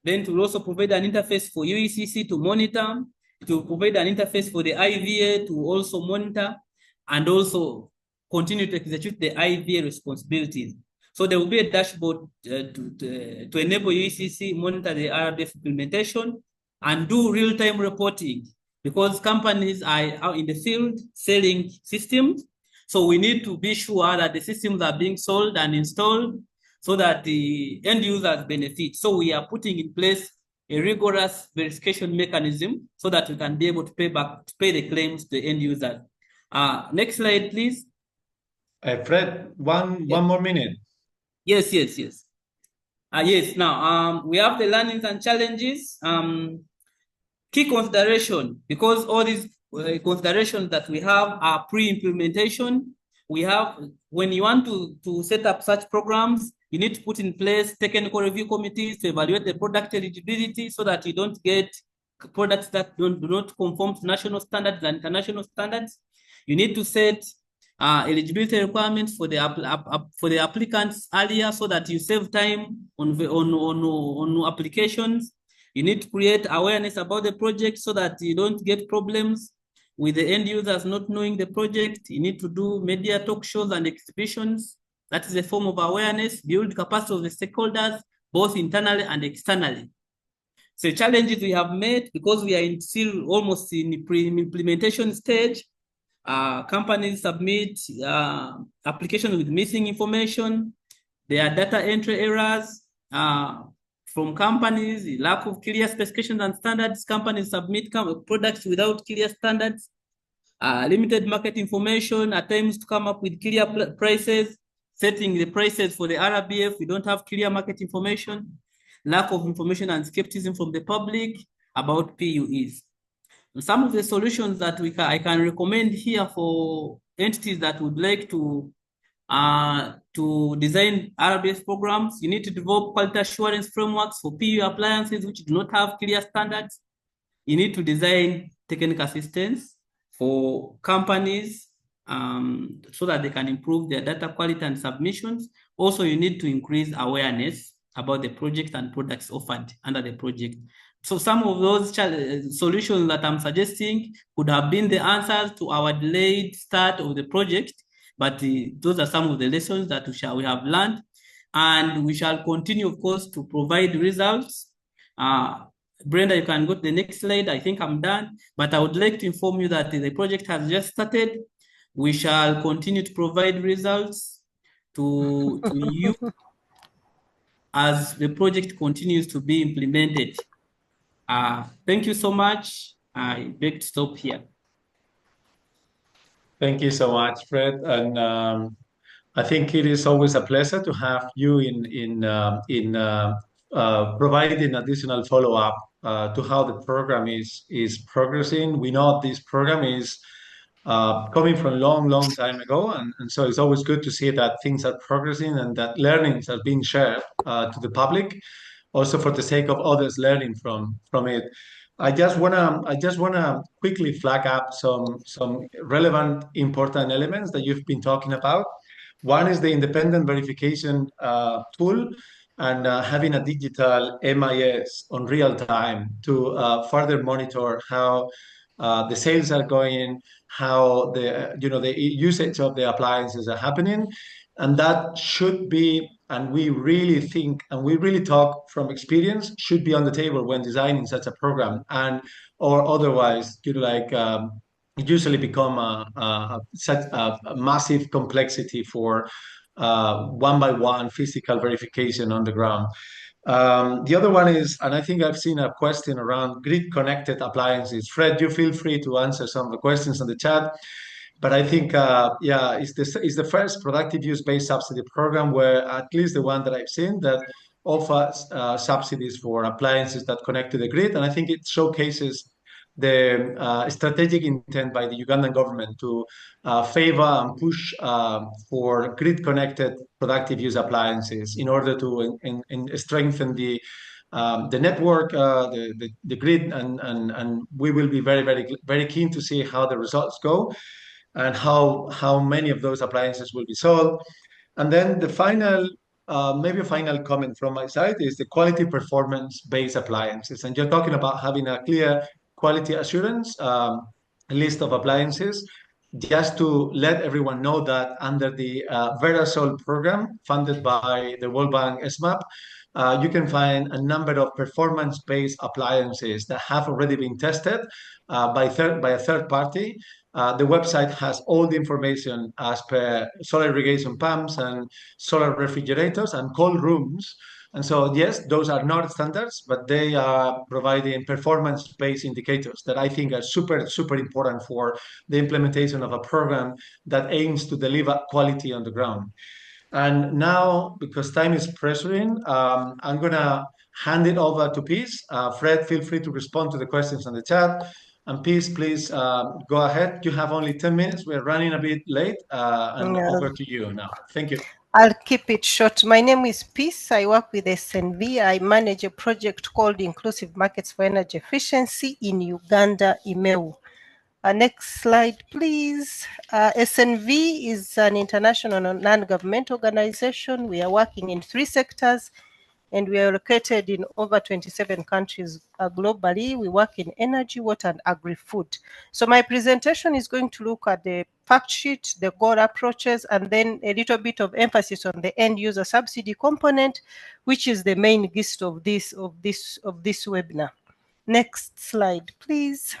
S4: Then it will also provide an interface for UECCC to monitor. It will provide an interface for the IVA to also monitor and also continue to execute the IVA responsibilities. So there will be a dashboard to enable UECCC monitor the RDF implementation and do real-time reporting, because companies are out in the field selling systems. So we need to be sure that the systems are being sold and installed so that the end users benefit. So we are putting in place a rigorous verification mechanism so that we can be able to pay the claims to the end users. Next slide, please.
S1: Fred, one more minute.
S4: Yes. Yes, now we have the learnings and challenges. Key consideration, because all these considerations that we have are pre-implementation. We have, when you want to set up such programs, you need to put in place technical review committees to evaluate the product eligibility so that you don't get products that do not conform to national standards and international standards. You need to set eligibility requirements for the applicants earlier so that you save time on applications. You need to create awareness about the project so that you don't get problems with the end users not knowing the project. You need to do media talk shows and exhibitions. That is a form of awareness, build capacity of the stakeholders, both internally and externally. So challenges we have made, because we are still almost in the pre-implementation stage. Companies submit applications with missing information. There are data entry errors. from companies, lack of clear specifications and standards. Companies submit products without clear standards, limited market information, at times to come up with clear prices, setting the prices for the RBF. We don't have clear market information, lack of information and skepticism from the public about PUEs. Some of the solutions that I can recommend here for entities that would like to design RBS programs, you need to develop quality assurance frameworks for PUE appliances which do not have clear standards. You need to design technical assistance for companies so that they can improve their data quality and submissions. Also, you need to increase awareness about the project and products offered under the project. So some of those solutions that I'm suggesting could have been the answers to our delayed start of the project, but those are some of the lessons that we have learned, and we shall continue, of course, to provide results. Brenda, you can go to the next slide. I think I'm done, but I would like to inform you that the project has just started. We shall continue to provide results to you as the project continues to be implemented. Thank you so much. I beg to stop here.
S1: Thank you so much, Fred. And I think it is always a pleasure to have you in providing additional follow-up to how the program is progressing. We know this program is coming from a long time ago, and so it's always good to see that things are progressing and that learnings are being shared to the public, also for the sake of others learning from it. I just wanna quickly flag up some relevant, important elements that you've been talking about. One is the independent verification tool, and having a digital MIS on real time to further monitor how the sales are going, how the usage of the appliances are happening, and that should be. And we really think, and we really talk from experience, should be on the table when designing such a program, or otherwise, it usually become such a massive complexity for one by one physical verification on the ground. The other one is, and I think I've seen a question around grid-connected appliances. Fred, you feel free to answer some of the questions on the chat. But I think, it's the first productive use-based subsidy program where, at least the one that I've seen, that offers subsidies for appliances that connect to the grid. And I think it showcases the strategic intent by the Ugandan government to favor and push for grid-connected productive use appliances in order to strengthen the network, the grid, and we will be very keen to see how the results go and how many of those appliances will be sold. And then the final, maybe a final comment from my side is the quality performance-based appliances. And you're talking about having a clear quality assurance list of appliances. Just to let everyone know that under the Verasol program funded by the World Bank SMAP, you can find a number of performance-based appliances that have already been tested by a third party. The website has all the information as per solar irrigation pumps and solar refrigerators and cold rooms. And so, yes, those are not standards, but they are providing performance-based indicators that I think are super important for the implementation of a program that aims to deliver quality on the ground. And now, because time is pressuring, I'm going to hand it over to Peace. Fred, feel free to respond to the questions on the chat. And Peace, please go ahead. You have only 10 minutes. We're running a bit late. Over to you now. Thank you.
S5: I'll keep it short. My name is Peace. I work with SNV. I manage a project called Inclusive Markets for Energy Efficiency in Uganda, IMEU. Next slide, please. SNV is an international non-government organization. We are working in 3 sectors, and we are located in over 27 countries globally. We work in energy, water, and agri-food. So my presentation is going to look at the fact sheet, the goal approaches, and then a little bit of emphasis on the end-user subsidy component, which is the main gist of this webinar. Next slide, please.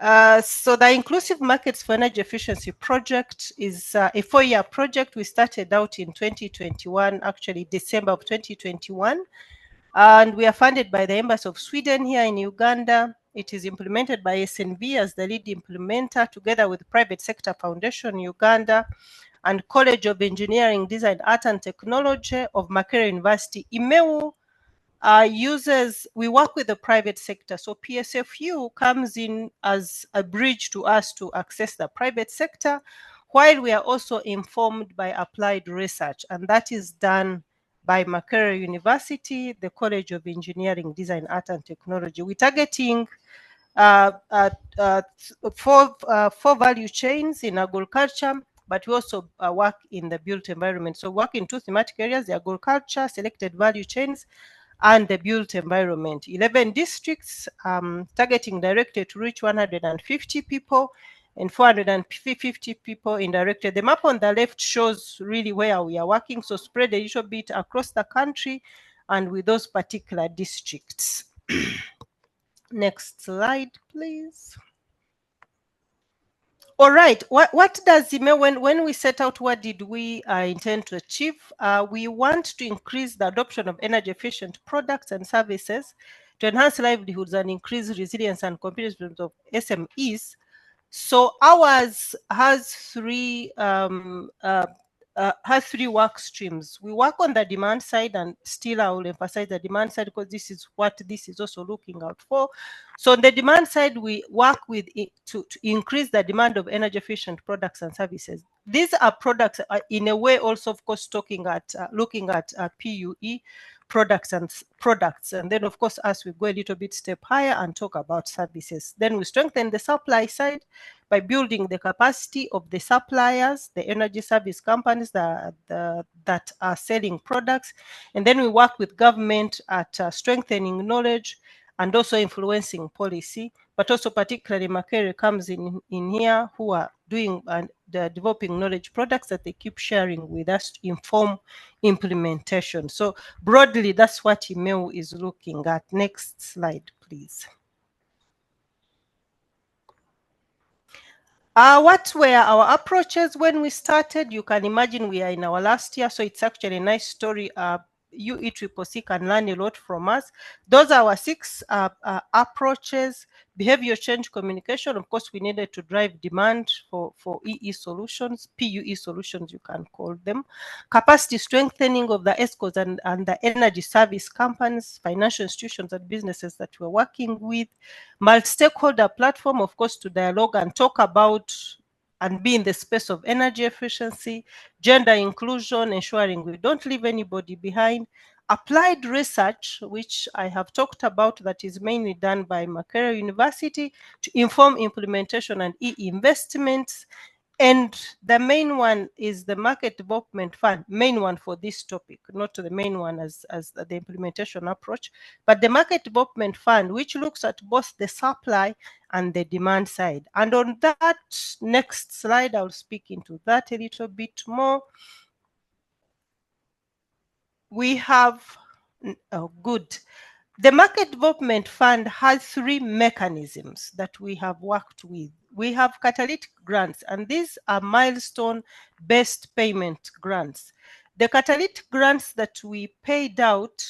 S5: So the Inclusive Markets for Energy Efficiency project is a 4-year project. We started out in 2021, actually December of 2021. And we are funded by the Embassy of Sweden here in Uganda. It is implemented by SNV as the lead implementer, together with Private Sector Foundation Uganda and College of Engineering, Design, Art and Technology of Makerere University, Imeu. We work with the private sector. So PSFU comes in as a bridge to us to access the private sector, while we are also informed by applied research, and that is done by Makerere University, the College of Engineering, Design, Art and Technology. We're targeting four value chains in agriculture, but we also work in the built environment. So work in 2 thematic areas: the agriculture, selected value chains, and the built environment. 11 districts, targeting directly to reach 150 people and 450 people indirected. The map on the left shows really where we are working, so spread a little bit across the country and with those particular districts. Next slide, please. All right, what does it mean when we set out? What did we intend to achieve? We want to increase the adoption of energy efficient products and services to enhance livelihoods and increase resilience and competitiveness of SMEs. So ours has three work streams. We work on the demand side, and still I will emphasize the demand side because this is what this is also looking out for. So on the demand side, we work with it to increase the demand of energy efficient products and services. These are products in a way also, of course, looking at PUE products, and then of course as we go a little bit step higher and talk about services. Then we strengthen the supply side by building the capacity of the suppliers, the energy service companies that are selling products, and then we work with government at strengthening knowledge and also influencing policy. But also particularly Makerere comes in here, who are doing the developing knowledge products that they keep sharing with us to inform implementation. So broadly, that's what Imeu is looking at. Next slide, please. What were our approaches when we started? You can imagine we are in our last year, so it's actually a nice story. UECCC can learn a lot from us. Those are our 6 approaches. Behavior change communication. Of course, we needed to drive demand for EE solutions, PUE solutions, you can call them. Capacity strengthening of the ESCOs and the energy service companies, financial institutions and businesses that we're working with. Multi-stakeholder platform, of course, to dialogue and talk about and be in the space of energy efficiency, gender inclusion, ensuring we don't leave anybody behind. Applied research, which I have talked about, that is mainly done by Makerere University to inform implementation and e-investments. And the main one is the Market Development Fund, main one for this topic, not the main one as the implementation approach, but the Market Development Fund, which looks at both the supply and the demand side. And on that next slide, I'll speak into that a little bit more. We have, good. The Market Development Fund has 3 mechanisms that we have worked with. We have catalytic grants, and these are milestone-based payment grants. The catalytic grants that we paid out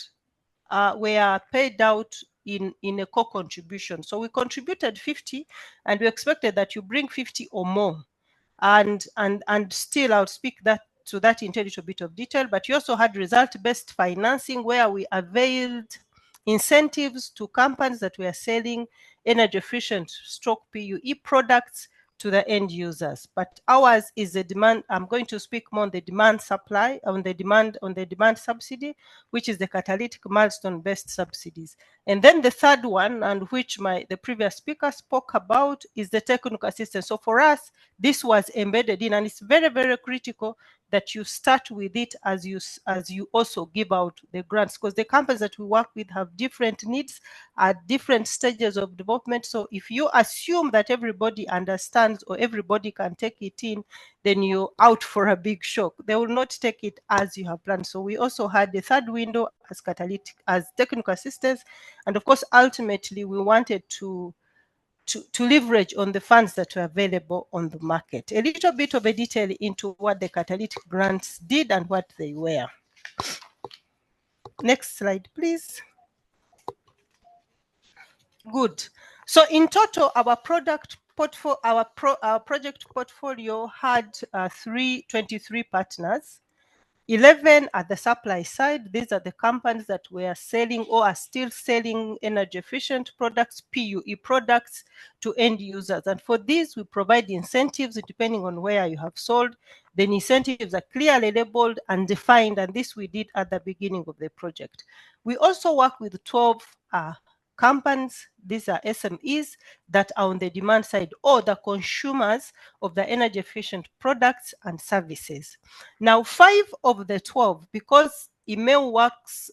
S5: were paid out in a co-contribution. So we contributed 50, and we expected that you bring 50 or more. And still, I'll speak to that in a little bit of detail. But you also had result-based financing, where we availed incentives to companies that were selling energy efficient PUE products to the end users. But ours is the demand. I'm going to speak more on the demand supply, on the demand subsidy, which is the catalytic milestone based subsidies. And then the third one, and which the previous speaker spoke about, is the technical assistance. So for us, this was embedded in, and it's very, very critical that you start with it as you also give out the grants, because the companies that we work with have different needs at different stages of development. So if you assume that everybody understands or everybody can take it in, then you're out for a big shock. They will not take it as you have planned. So we also had the third window as technical assistance, and of course ultimately we wanted to to leverage on the funds that were available on the market. A little bit of a detail into what the catalytic grants did and what they were. Next slide, please. Good. So in total, our project portfolio had 23 partners. 11 at the supply side. These are the companies that were selling or are still selling energy efficient products, PUE products, to end users. And for these, we provide incentives depending on where you have sold. The incentives are clearly labeled and defined, and this we did at the beginning of the project. We also work with 12 companies. These are SMEs that are on the demand side or the consumers of the energy efficient products and services. Now, 5 of the 12, because email works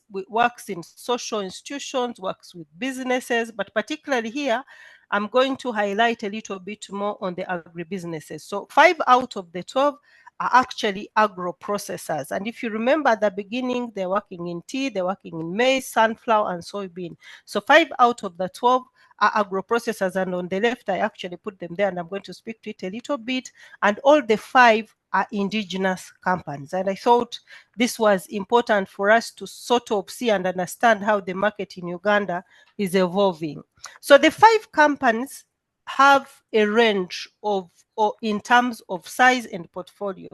S5: in social institutions, works with businesses, but particularly here, I'm going to highlight a little bit more on the agribusinesses. So 5 out of the 12 are actually agro processors. And if you remember at the beginning, they're working in tea, they're working in maize, sunflower, and soybean. So 5 out of the 12 are agro processors. And on the left, I actually put them there, and I'm going to speak to it a little bit. And all the 5 are indigenous companies. And I thought this was important for us to sort of see and understand how the market in Uganda is evolving. So the 5 companies have a range of, or in terms of size and portfolio.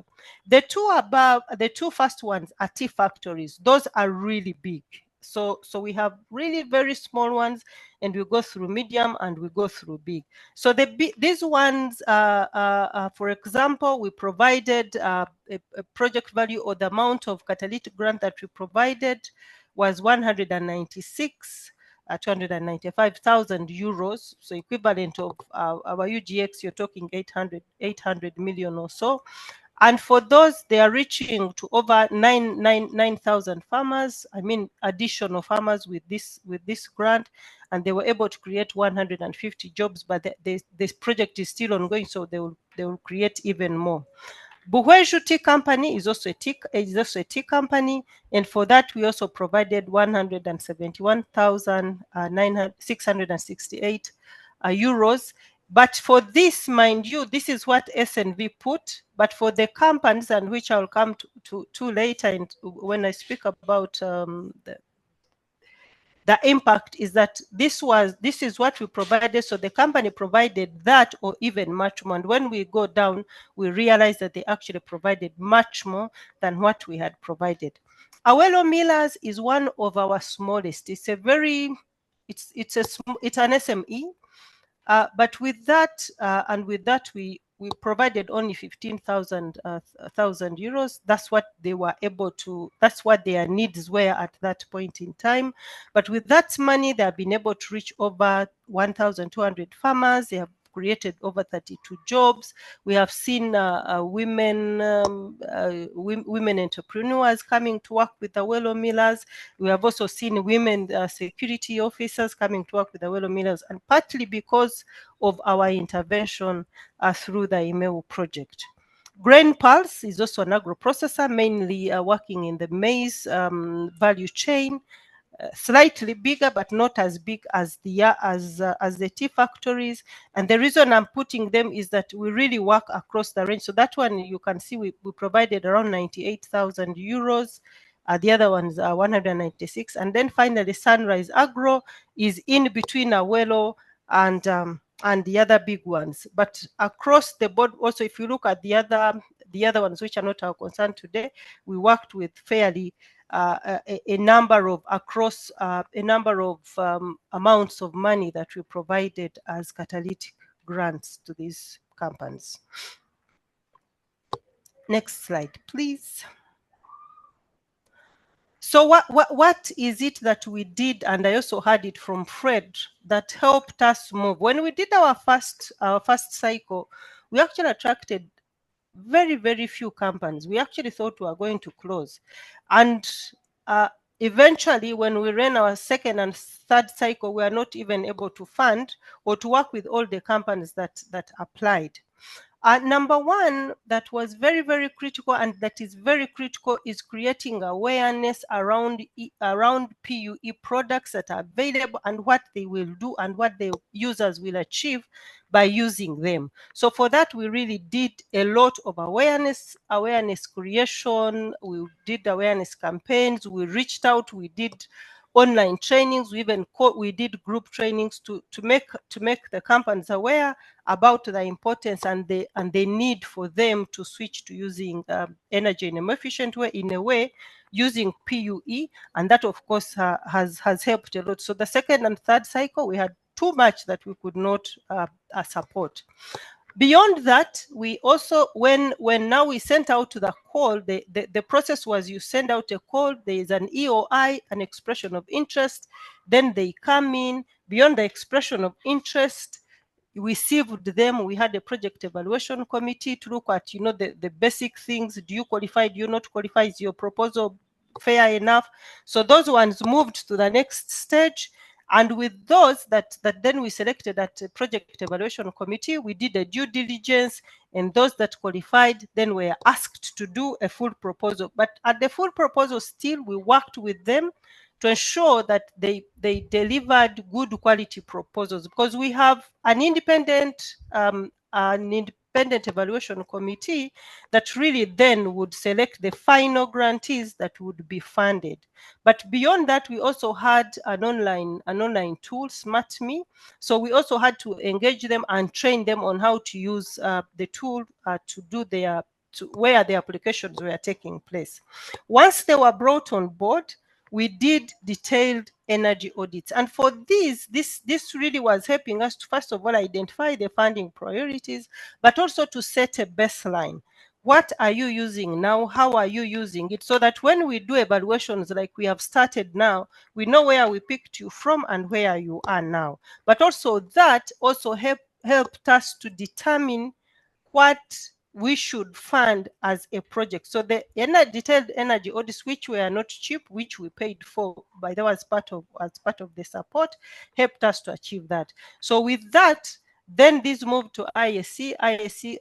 S5: The 2 above, the 2 first ones are tea factories. Those are really big. So we have really very small ones, and we go through medium and we go through big. So these ones, for example, we provided a project value, or the amount of catalytic grant that we provided was 295,000 euros, so equivalent of our UGX, you're talking 800 million or so. And for those, they are reaching to over 9,000 farmers. I mean, additional farmers with this grant, and they were able to create 150 jobs. But this project is still ongoing, so they will create even more. Buhweju Tea Company is also a tea company, and for that we also provided 171,668 euros. But for this, mind you, this is what SNV put. But for the companies, and which I'll come to later, and when I speak about the impact, is that this is what we provided. So the company provided that or even much more. And when we go down, we realize that they actually provided much more than what we had provided. Awelo Millers is one of our smallest. It's a very, it's an SME. But with that, we provided only 15,000 euros. That's what they were able to, that's what their needs were at that point in time. But with that money, they have been able to reach over 1,200 farmers. They have created over 32 jobs. We have seen women entrepreneurs coming to work with the Awelo Millers. We have also seen women security officers coming to work with the Awelo Millers, and partly because of our intervention through the Imeu project. Grain Pulse is also an agro processor, mainly working in the maize value chain. Slightly bigger, but not as big as the tea factories. And the reason I'm putting them is that we really work across the range. So that one, you can see we provided around 98,000 euros. The other ones are 196. And then finally, Sunrise Agro is in between Awelo and the other big ones. But across the board, also, if you look at the other ones, which are not our concern today, we worked with fairly a number of amounts of money that we provided as catalytic grants to these companies. Next slide, please. So what is it that we did? And I also heard it from Fred, that helped us move. When we did our first cycle, we actually attracted very, very few companies. We actually thought we were going to close. And eventually, when we ran our second and third cycle, we are not even able to fund or to work with all the companies that applied. Number one, that was very, very critical, and that is very critical, is creating awareness around PUE products that are available and what they will do and what the users will achieve by using them. So for that, we really did a lot of awareness creation. We did awareness campaigns. We reached out. We did online trainings. We did group trainings to make the companies aware about the importance and the need for them to switch to using energy in a more efficient way, using PUE, and that of course has helped a lot. So the second and third cycle, we had too much that we could not support. Beyond that, we also, when now we sent out to the call, the process was you send out a call, there is an EOI, an expression of interest, then they come in. Beyond the expression of interest, we received them. We had a project evaluation committee to look at, the basic things. Do you qualify? Do you not qualify? Is your proposal fair enough? So those ones moved to the next stage. And with those that then we selected at project evaluation committee, we did a due diligence, and those that qualified then were asked to do a full proposal. But at the full proposal, still we worked with them to ensure that they delivered good quality proposals, because we have an independent evaluation committee that really then would select the final grantees that would be funded. But beyond that, we also had an online tool, SmartMe. So we also had to engage them and train them on how to use the tool to do where the applications were taking place. Once they were brought on board, we did detailed energy audits. And for this really was helping us to, first of all, identify the funding priorities, but also to set a baseline. What are you using now? How are you using it? So that when we do evaluations like we have started now, we know where we picked you from and where you are now. But also that also helped us to determine what we should fund as a project. So the detailed energy audits, which were not cheap, which we paid for, by the way, as part of the support, helped us to achieve that. So with that, then this moved to ISC. ISC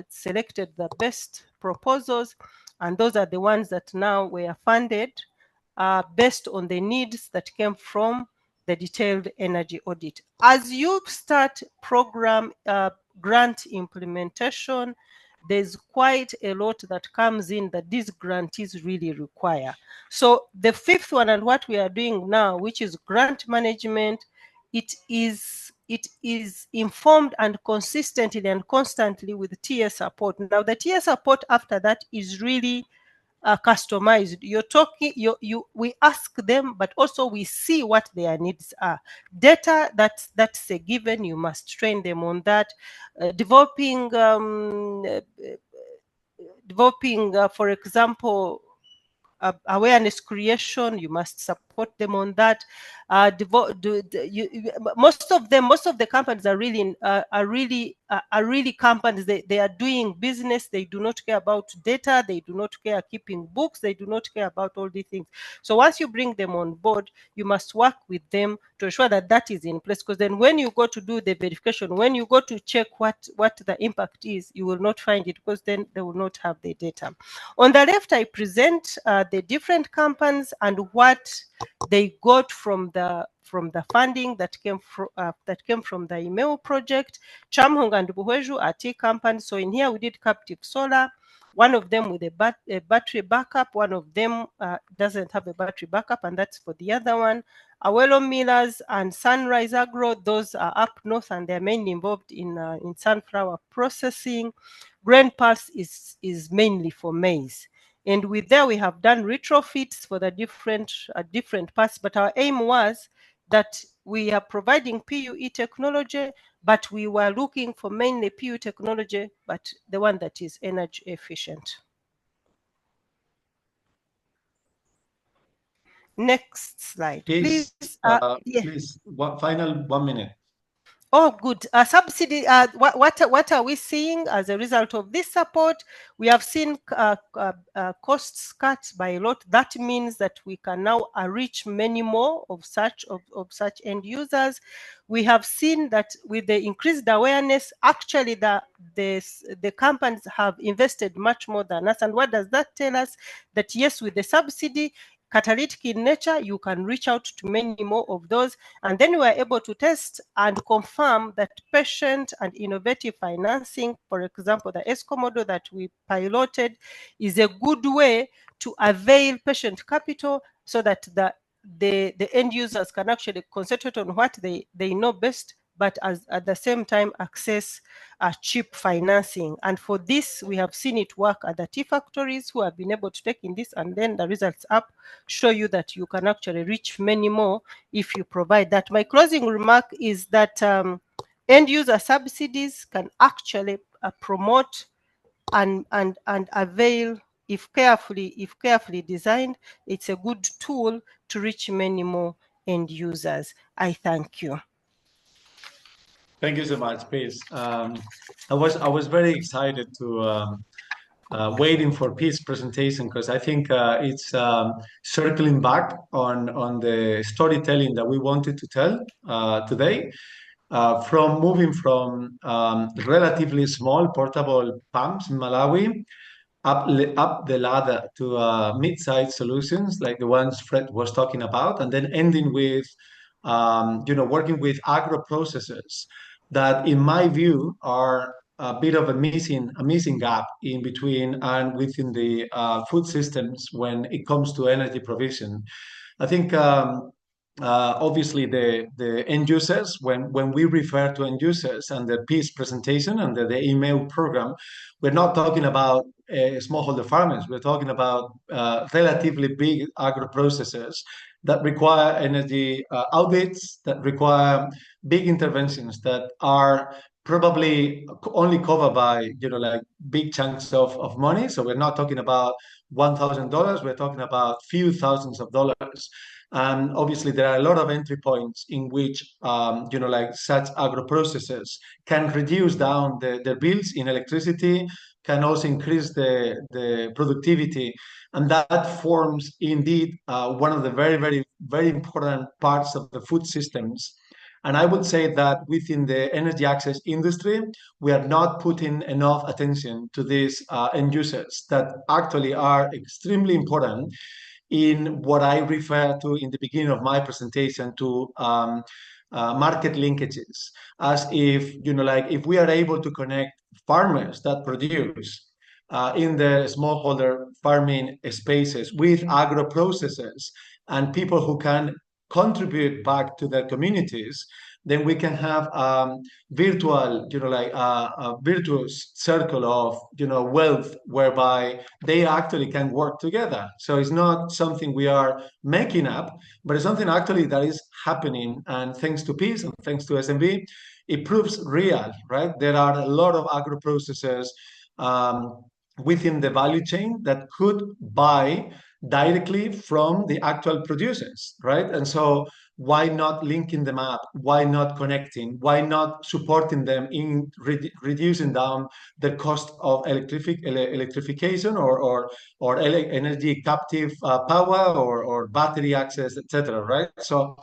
S5: selected the best proposals, and those are the ones that now were funded based on the needs that came from the detailed energy audit. As you start program grant implementation, there's quite a lot that comes in that these grantees really require. So the fifth one, and what we are doing now, which is grant management, it is informed and consistently and constantly with TS support. Now the TS support after that is really customized. We ask them, but also we see what their needs are. Data, that's a given. You must train them on that. Developing, for example, awareness creation, you must support them on that. Most of the companies are really companies. They are doing business. They do not care about data. They do not care keeping books. They do not care about all these things. So once you bring them on board, you must work with them to ensure that that is in place, because then when you go to do the verification, when you go to check what the impact is, you will not find it, because then they will not have the data. On the left, I present the different companies and what they got from the funding that came from the email project. Chamhong and Buhweju are T companies. So in here we did captive solar. One of them with a battery backup. One of them doesn't have a battery backup, and that's for the other one. Awelo Millers and Sunrise Agro, those are up north, and they're mainly involved in sunflower processing. Grain Pulse is mainly for maize. And with there, we have done retrofits for the different parts. But our aim was that we are providing PUE technology, but we were looking for mainly PUE technology, but the one that is energy efficient. Next slide, please.
S1: Please,
S5: Yeah.
S1: please, final 1 minute.
S5: Oh, good. Subsidy. What are we seeing as a result of this support? We have seen costs cut by a lot. That means that we can now reach many more of such end users. We have seen that with the increased awareness, actually the companies have invested much more than us. And what does that tell us? That yes, with the subsidy, catalytic in nature, you can reach out to many more of those. And then we were able to test and confirm that patient and innovative financing, for example, the ESCO model that we piloted, is a good way to avail patient capital so that the end users can actually concentrate on what they know best, but at the same time access cheap financing. And for this, we have seen it work at the tea factories who have been able to take in this, and then the results up show you that you can actually reach many more if you provide that. My closing remark is that end user subsidies can actually promote and avail, if carefully designed. It's a good tool to reach many more end users. I thank you.
S1: Thank you so much, Peace. I was very excited to waiting for Pete's presentation, because I think it's circling back on the storytelling that we wanted to tell today. From moving from relatively small portable pumps in Malawi up the ladder to mid-sized solutions like the ones Fred was talking about, and then ending with working with agro processors that, in my view, are a bit of a missing gap in between and within the food systems when it comes to energy provision. I think obviously the end users, when we refer to end users and the PEACE presentation and the email program, we're not talking about smallholder farmers. We're talking about relatively big agro processors that require energy audits, that require big interventions that are probably only covered by like big chunks of money. So we're not talking about $1,000. We're talking about few thousands of dollars. And obviously, there are a lot of entry points in which like such agro processors can reduce down their bills in electricity, can also increase the productivity. And that forms indeed one of the very, very, very important parts of the food systems. And I would say that within the energy access industry, we are not putting enough attention to these end users that actually are extremely important in what I refer to in the beginning of my presentation to market linkages, as if if we are able to connect farmers that produce in the smallholder farming spaces with agro processors and people who can contribute back to their communities, then we can have virtual, a virtuous circle of, wealth whereby they actually can work together. So it's not something we are making up, but it's something actually that is happening. And thanks to PEACE and thanks to SMB, it proves real, right? There are a lot of agro processors within the value chain that could buy directly from the actual producers, right? And so why not linking them up? Why not connecting? Why not supporting them in reducing down the cost of electrification or energy captive power or battery access, etc. Right? So,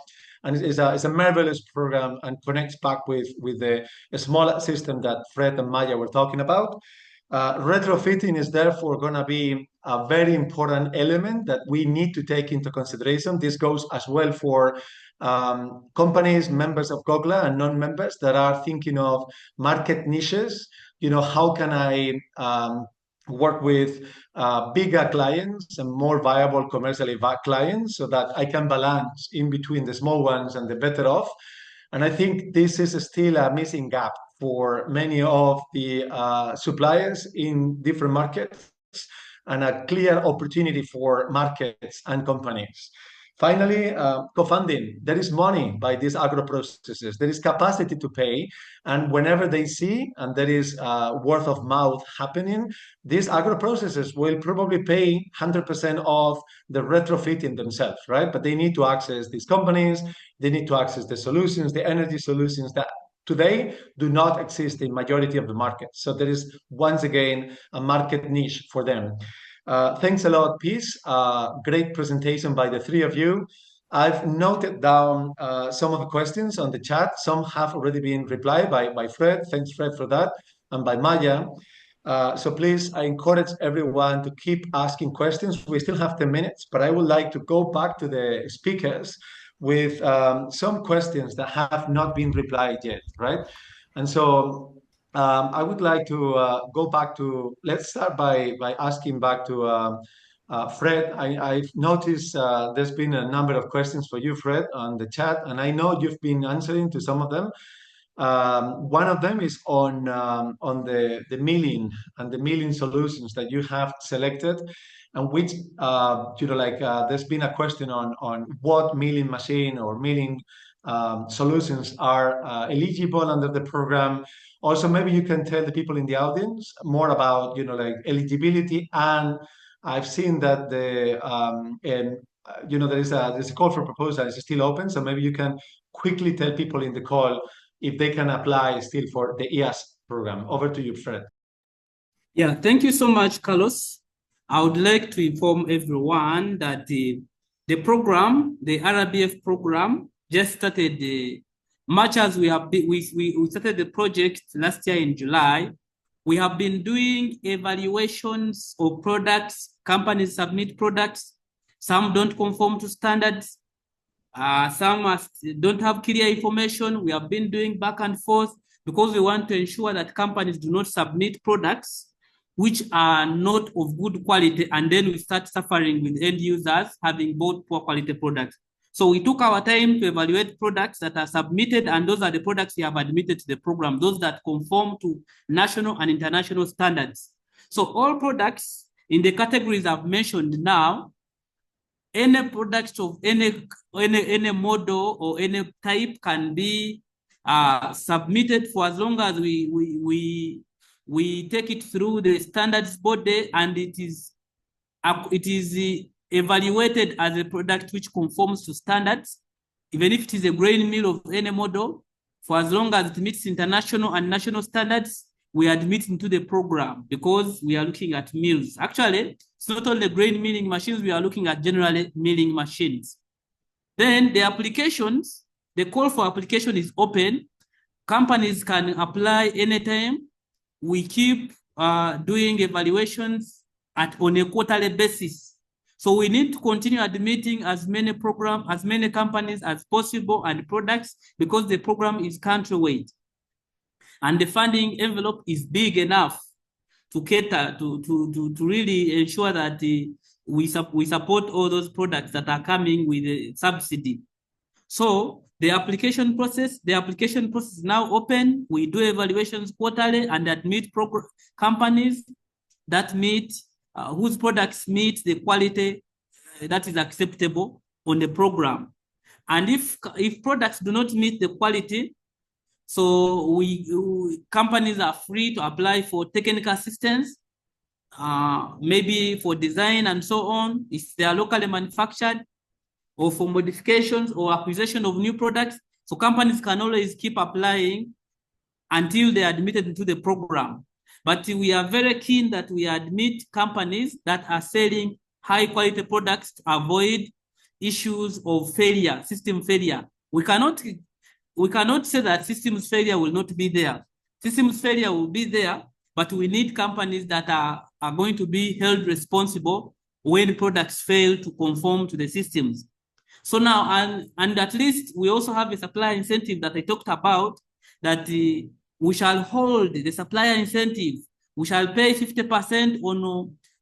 S1: and it's a marvelous program and connects back with the small system that Fred and Maya were talking about. Retrofitting is therefore going to be a very important element that we need to take into consideration. This goes as well for companies, members of GOGLA and non-members that are thinking of market niches. How can I work with bigger clients and more viable commercially clients so that I can balance in between the small ones and the better off? And I think this is still a missing gap for many of the suppliers in different markets, and a clear opportunity for markets and companies. Finally, co-funding. There is money by these agro processors. There is capacity to pay. And whenever they see, and there is word of mouth happening, these agro processors will probably pay 100% of the retrofitting themselves, right? But they need to access these companies. They need to access the solutions, the energy solutions that today do not exist in majority of the market. So there is, once again, a market niche for them. Thanks a lot, Peace. Great presentation by the three of you. I've noted down some of the questions on the chat. Some have already been replied by Fred. Thanks, Fred, for that. And by Maya. So please, I encourage everyone to keep asking questions. We still have 10 minutes, but I would like to go back to the speakers with some questions that have not been replied yet, right? And so I would like to go back to, let's start by asking back to Fred. I've noticed there's been a number of questions for you, Fred, on the chat, and I know you've been answering to some of them. One of them is on the milling and the milling solutions that you have selected, and which there's been a question on what milling machine or milling solutions are eligible under the program. Also, maybe you can tell the people in the audience more about eligibility. And I've seen that there's a call for proposal is still open, so maybe you can quickly tell people in the call if they can apply still for the EAS program. Over to you, Fred.
S4: Yeah, thank you so much, Carlos. I would like to inform everyone that the program, the RBF program, just started much as we have been, we started the project last year in July. We have been doing evaluations of products. Companies submit products. Some don't conform to standards. Some don't have clear information. We have been doing back and forth because we want to ensure that companies do not submit products which are not of good quality, and then we start suffering with end users having bought poor quality products. So we took our time to evaluate products that are submitted, and those are the products we have admitted to the program, those that conform to national and international standards. So all products in the categories I've mentioned now, any product of any model or any type can be submitted for as long as we take it through the standards body, and it is evaluated as a product which conforms to standards, even if it is a grain mill of any model. For as long as it meets international and national standards, we admit into the program because we are looking at mills. Actually, it's not only grain milling machines, we are looking at generally milling machines. Then the applications, the call for application is open. Companies can apply anytime. We keep doing evaluations on a quarterly basis. So we need to continue admitting as many companies as possible and products, because the program is countrywide. And the funding envelope is big enough to cater to really ensure that we support all those products that are coming with a subsidy. So the application process is now open. We do evaluations quarterly and admit companies that meet, whose products meet the quality that is acceptable on the program. And if products do not meet the quality, so companies are free to apply for technical assistance, maybe for design and so on, if they are locally manufactured, or for modifications or acquisition of new products. So companies can always keep applying until they are admitted into the program. But we are very keen that we admit companies that are selling high quality products to avoid issues of failure, system failure. We cannot say that systems failure will not be there. Systems failure will be there, but we need companies that are going to be held responsible when products fail to conform to the systems. So now, and at least we also have a supplier incentive that I talked about, that we shall hold the supplier incentive. We shall pay 50%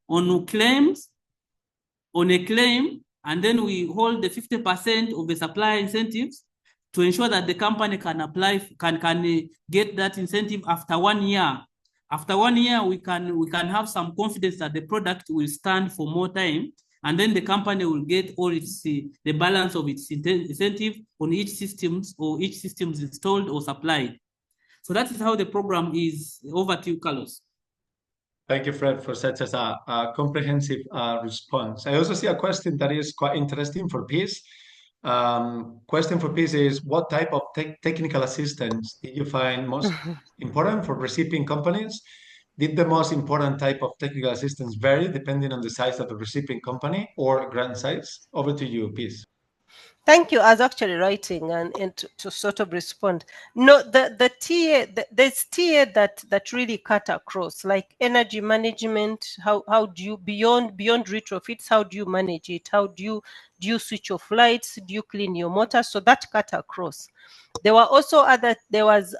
S4: on claims, on a claim, and then we hold the 50% of the supplier incentives to ensure that the company can apply, can get that incentive after 1 year. After 1 year, we can have some confidence that the product will stand for more time, and then the company will get all the balance of its incentive on each systems installed or supplied. So that is how the program is. Over to you, Carlos.
S1: Thank you, Fred, for such a comprehensive response. I also see a question that is quite interesting for Peace. Question for Peace is, what type of technical assistance did you find most important for recipient companies? Did the most important type of technical assistance vary depending on the size of the recipient company or grant size? Over to you, Peace.
S5: Thank you. I was actually writing and to sort of respond. No, the TA, there's TA that really cut across, like energy management. How do you beyond retrofits? How do you manage it? How do you switch off lights? Do you clean your motor? So that cut across. There was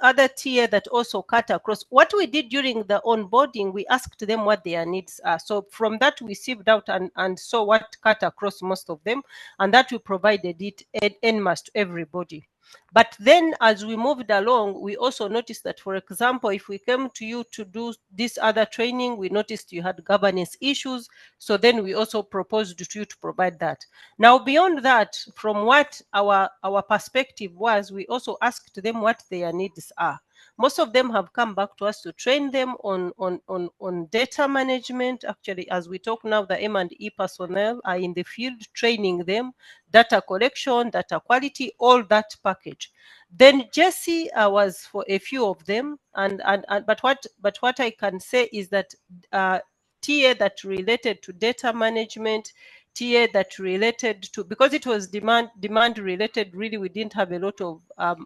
S5: other tier that also cut across. What we did during the onboarding, we asked them what their needs are. So from that we sieved out and saw what cut across most of them, and that we provided it en masse to everybody. But then as we moved along, we also noticed that, for example, if we came to you to do this other training, we noticed you had governance issues. So then we also proposed to you to provide that. Now, beyond that, from what our perspective was, we also asked them what their needs are. Most of them have come back to us to train them on data management. Actually, as we talk now, the M&E personnel are in the field training them, data collection, data quality, all that package. Then Jesse was for a few of them, but what I can say is that TA that related to data management, TA that related to, because it was demand related, really we didn't have a lot of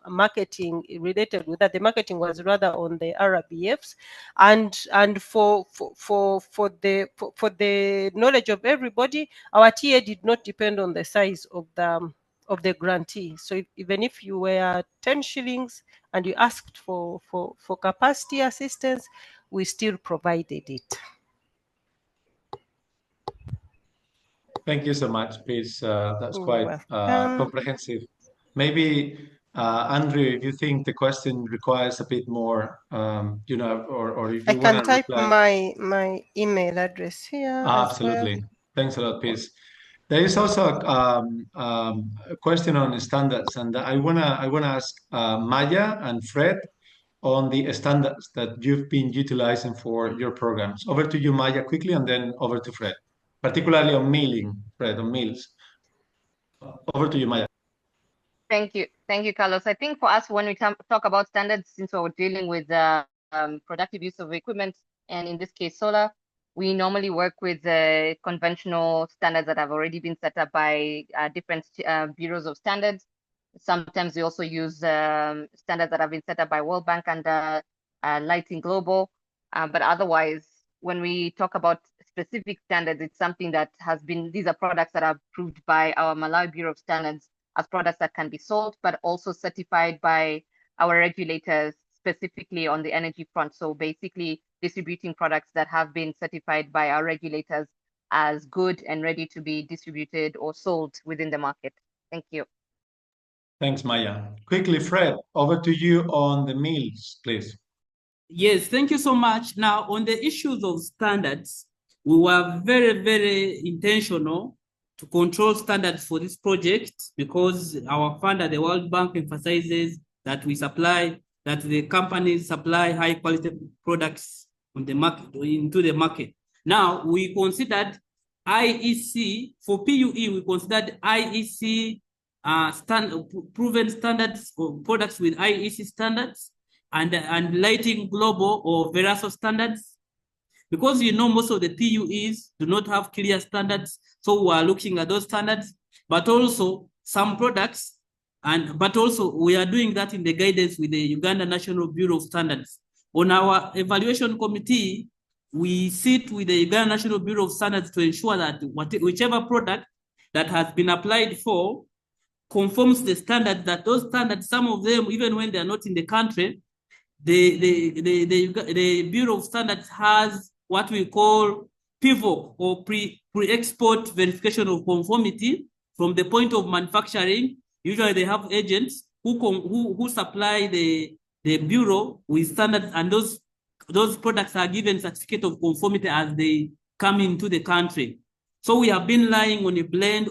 S5: marketing related with that. The marketing was rather on the RBFs, and for the knowledge of everybody, our TA did not depend on the size of the grantee. So even if you were 10 shillings and you asked for capacity assistance, we still provided it.
S1: Thank you so much, Peace. That's quite comprehensive. Maybe, Andrew, if you think the question requires a bit more, or if you want to
S5: I can type
S1: reply.
S5: my email address here.
S1: Absolutely.
S5: Well.
S1: Thanks a lot, Peace. There is also a question on standards, and I wanna ask Maya and Fred on the standards that you've been utilizing for your programs. Over to you, Maya, quickly, and then over to Fred, particularly on milling, Fred, on mills. Over to you, Maya.
S3: Thank you, Carlos. I think for us, when we talk about standards, since we're dealing with productive use of equipment, and in this case, solar, we normally work with conventional standards that have already been set up by different bureaus of standards. Sometimes we also use standards that have been set up by World Bank and Lighting Global. But otherwise, when we talk about specific standards, it's something that has been, these are products that are approved by our Malawi Bureau of Standards as products that can be sold, but also certified by our regulators, specifically on the energy front. So basically distributing products that have been certified by our regulators as good and ready to be distributed or sold within the market. Thank you.
S1: Thanks, Maya. Quickly, Fred, over to you on the mills, please.
S4: Yes, thank you so much. Now, on the issues of standards, we were very, very intentional to control standards for this project because our funder, the World Bank, emphasizes that the companies supply high quality products on the market, into the market. Now, we considered IEC, for PUE, we considered IEC proven standards or products with IEC standards and Lighting Global or Veraso standards. Because most of the PUEs do not have clear standards, so we are looking at those standards, but also some products, but also we are doing that in the guidance with the Uganda National Bureau of Standards. On our evaluation committee, we sit with the Uganda National Bureau of Standards to ensure that whichever product that has been applied for conforms the standard, that those standards, some of them, even when they are not in the country, the Bureau of Standards has what we call PIVO or pre-export verification of conformity from the point of manufacturing. Usually they have agents who supply the Bureau with standards, and those products are given certificate of conformity as they come into the country. So we have been relying on a blend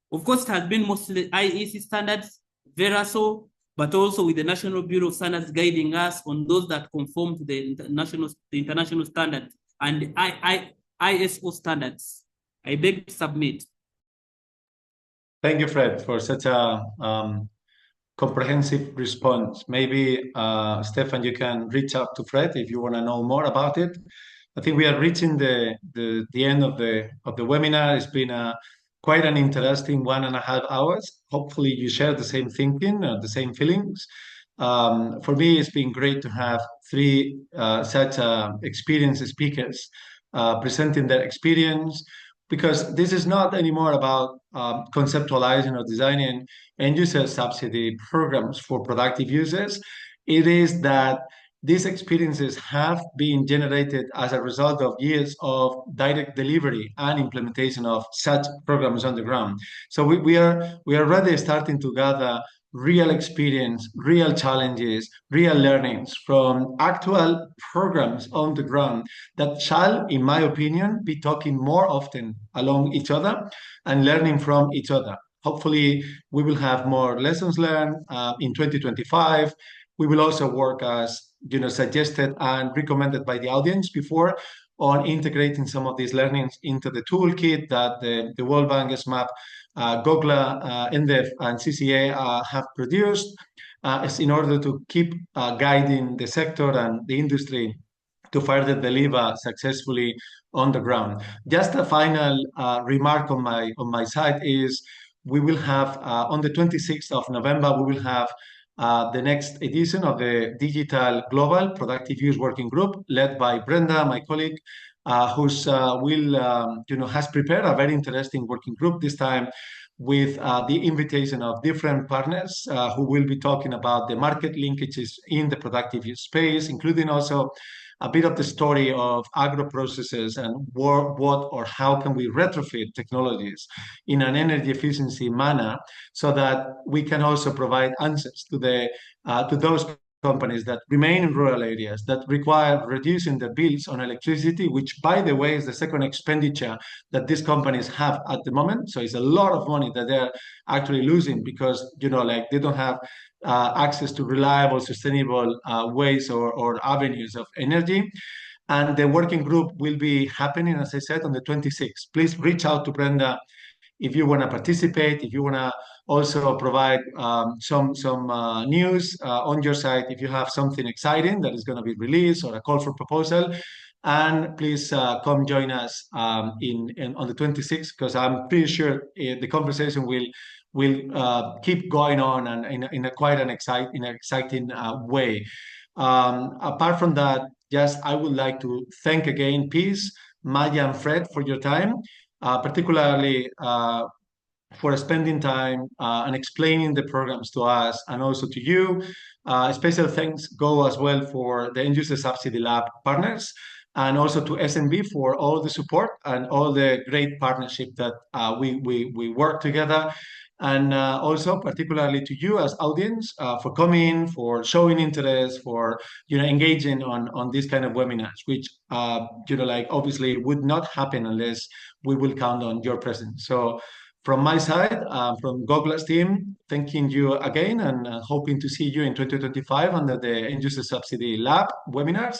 S4: of course, it has been mostly IEC standards, Veraso, but also with the National Bureau of Standards guiding us on those that conform to the international standards and ISO standards. I beg to submit.
S1: Thank you, Fred, for such a comprehensive response. Maybe, Stefan, you can reach out to Fred if you want to know more about it. I think we are reaching the end of the webinar. It's been quite an interesting 1.5 hours. Hopefully, you share the same thinking, the same feelings. For me, it's been great to have three such experienced speakers presenting their experience, because this is not anymore about conceptualizing or designing end-user subsidy programs for productive users. It is that these experiences have been generated as a result of years of direct delivery and implementation of such programs on the ground. So we are already starting to gather real experience, real challenges, real learnings from actual programs on the ground that shall, in my opinion, be talking more often along each other and learning from each other. Hopefully, we will have more lessons learned in 2025. We will also work, as suggested and recommended by the audience before, on integrating some of these learnings into the toolkit that the World Bank, SMAP, GOGLA, NDEF, and CCA have produced, in order to keep guiding the sector and the industry to further deliver successfully on the ground. Just a final remark on my side is, we will have on the 26th of November, we will have the next edition of the Digital Global Productive Use Working Group, led by Brenda, my colleague, who's has prepared a very interesting working group this time, with the invitation of different partners who will be talking about the market linkages in the productive use space, including also a bit of the story of agro processes and what or how can we retrofit technologies in an energy efficiency manner, so that we can also provide answers to those companies that remain in rural areas that require reducing their bills on electricity, which, by the way, is the second expenditure that these companies have at the moment. So it's a lot of money that they're actually losing because, they don't have access to reliable, sustainable ways or avenues of energy. And the working group will be happening, as I said, on the 26th. Please reach out to Brenda if you want to participate, if you want to also provide some news on your site, if you have something exciting that is going to be released or a call for proposal. And please come join us on the 26th, because I'm pretty sure the conversation will keep going on and in a quite an exciting way. Apart from that, I would like to thank again Peace, Maya, and Fred for your time, particularly for spending time and explaining the programs to us and also to you. Special thanks go as well for the End-User Subsidy Lab partners, and also to SNB for all the support and all the great partnership that we work together. And also particularly to you as audience for coming, for showing interest, for engaging on these kind of webinars, which obviously would not happen unless we will count on your presence. So from my side, from GOGLA's team, thanking you again and hoping to see you in 2025 under the End-User Subsidy Lab webinars,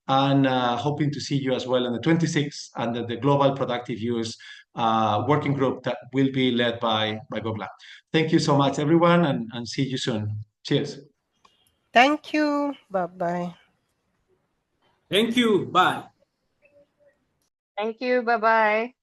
S1: and hoping to see you as well on the 26th under the Global Productive Use working group that will be led by GOGLA. Thank you so much, everyone, and see you soon. Cheers.
S5: Thank you. Bye-bye.
S4: Thank you. Bye.
S3: Thank you. Bye-bye.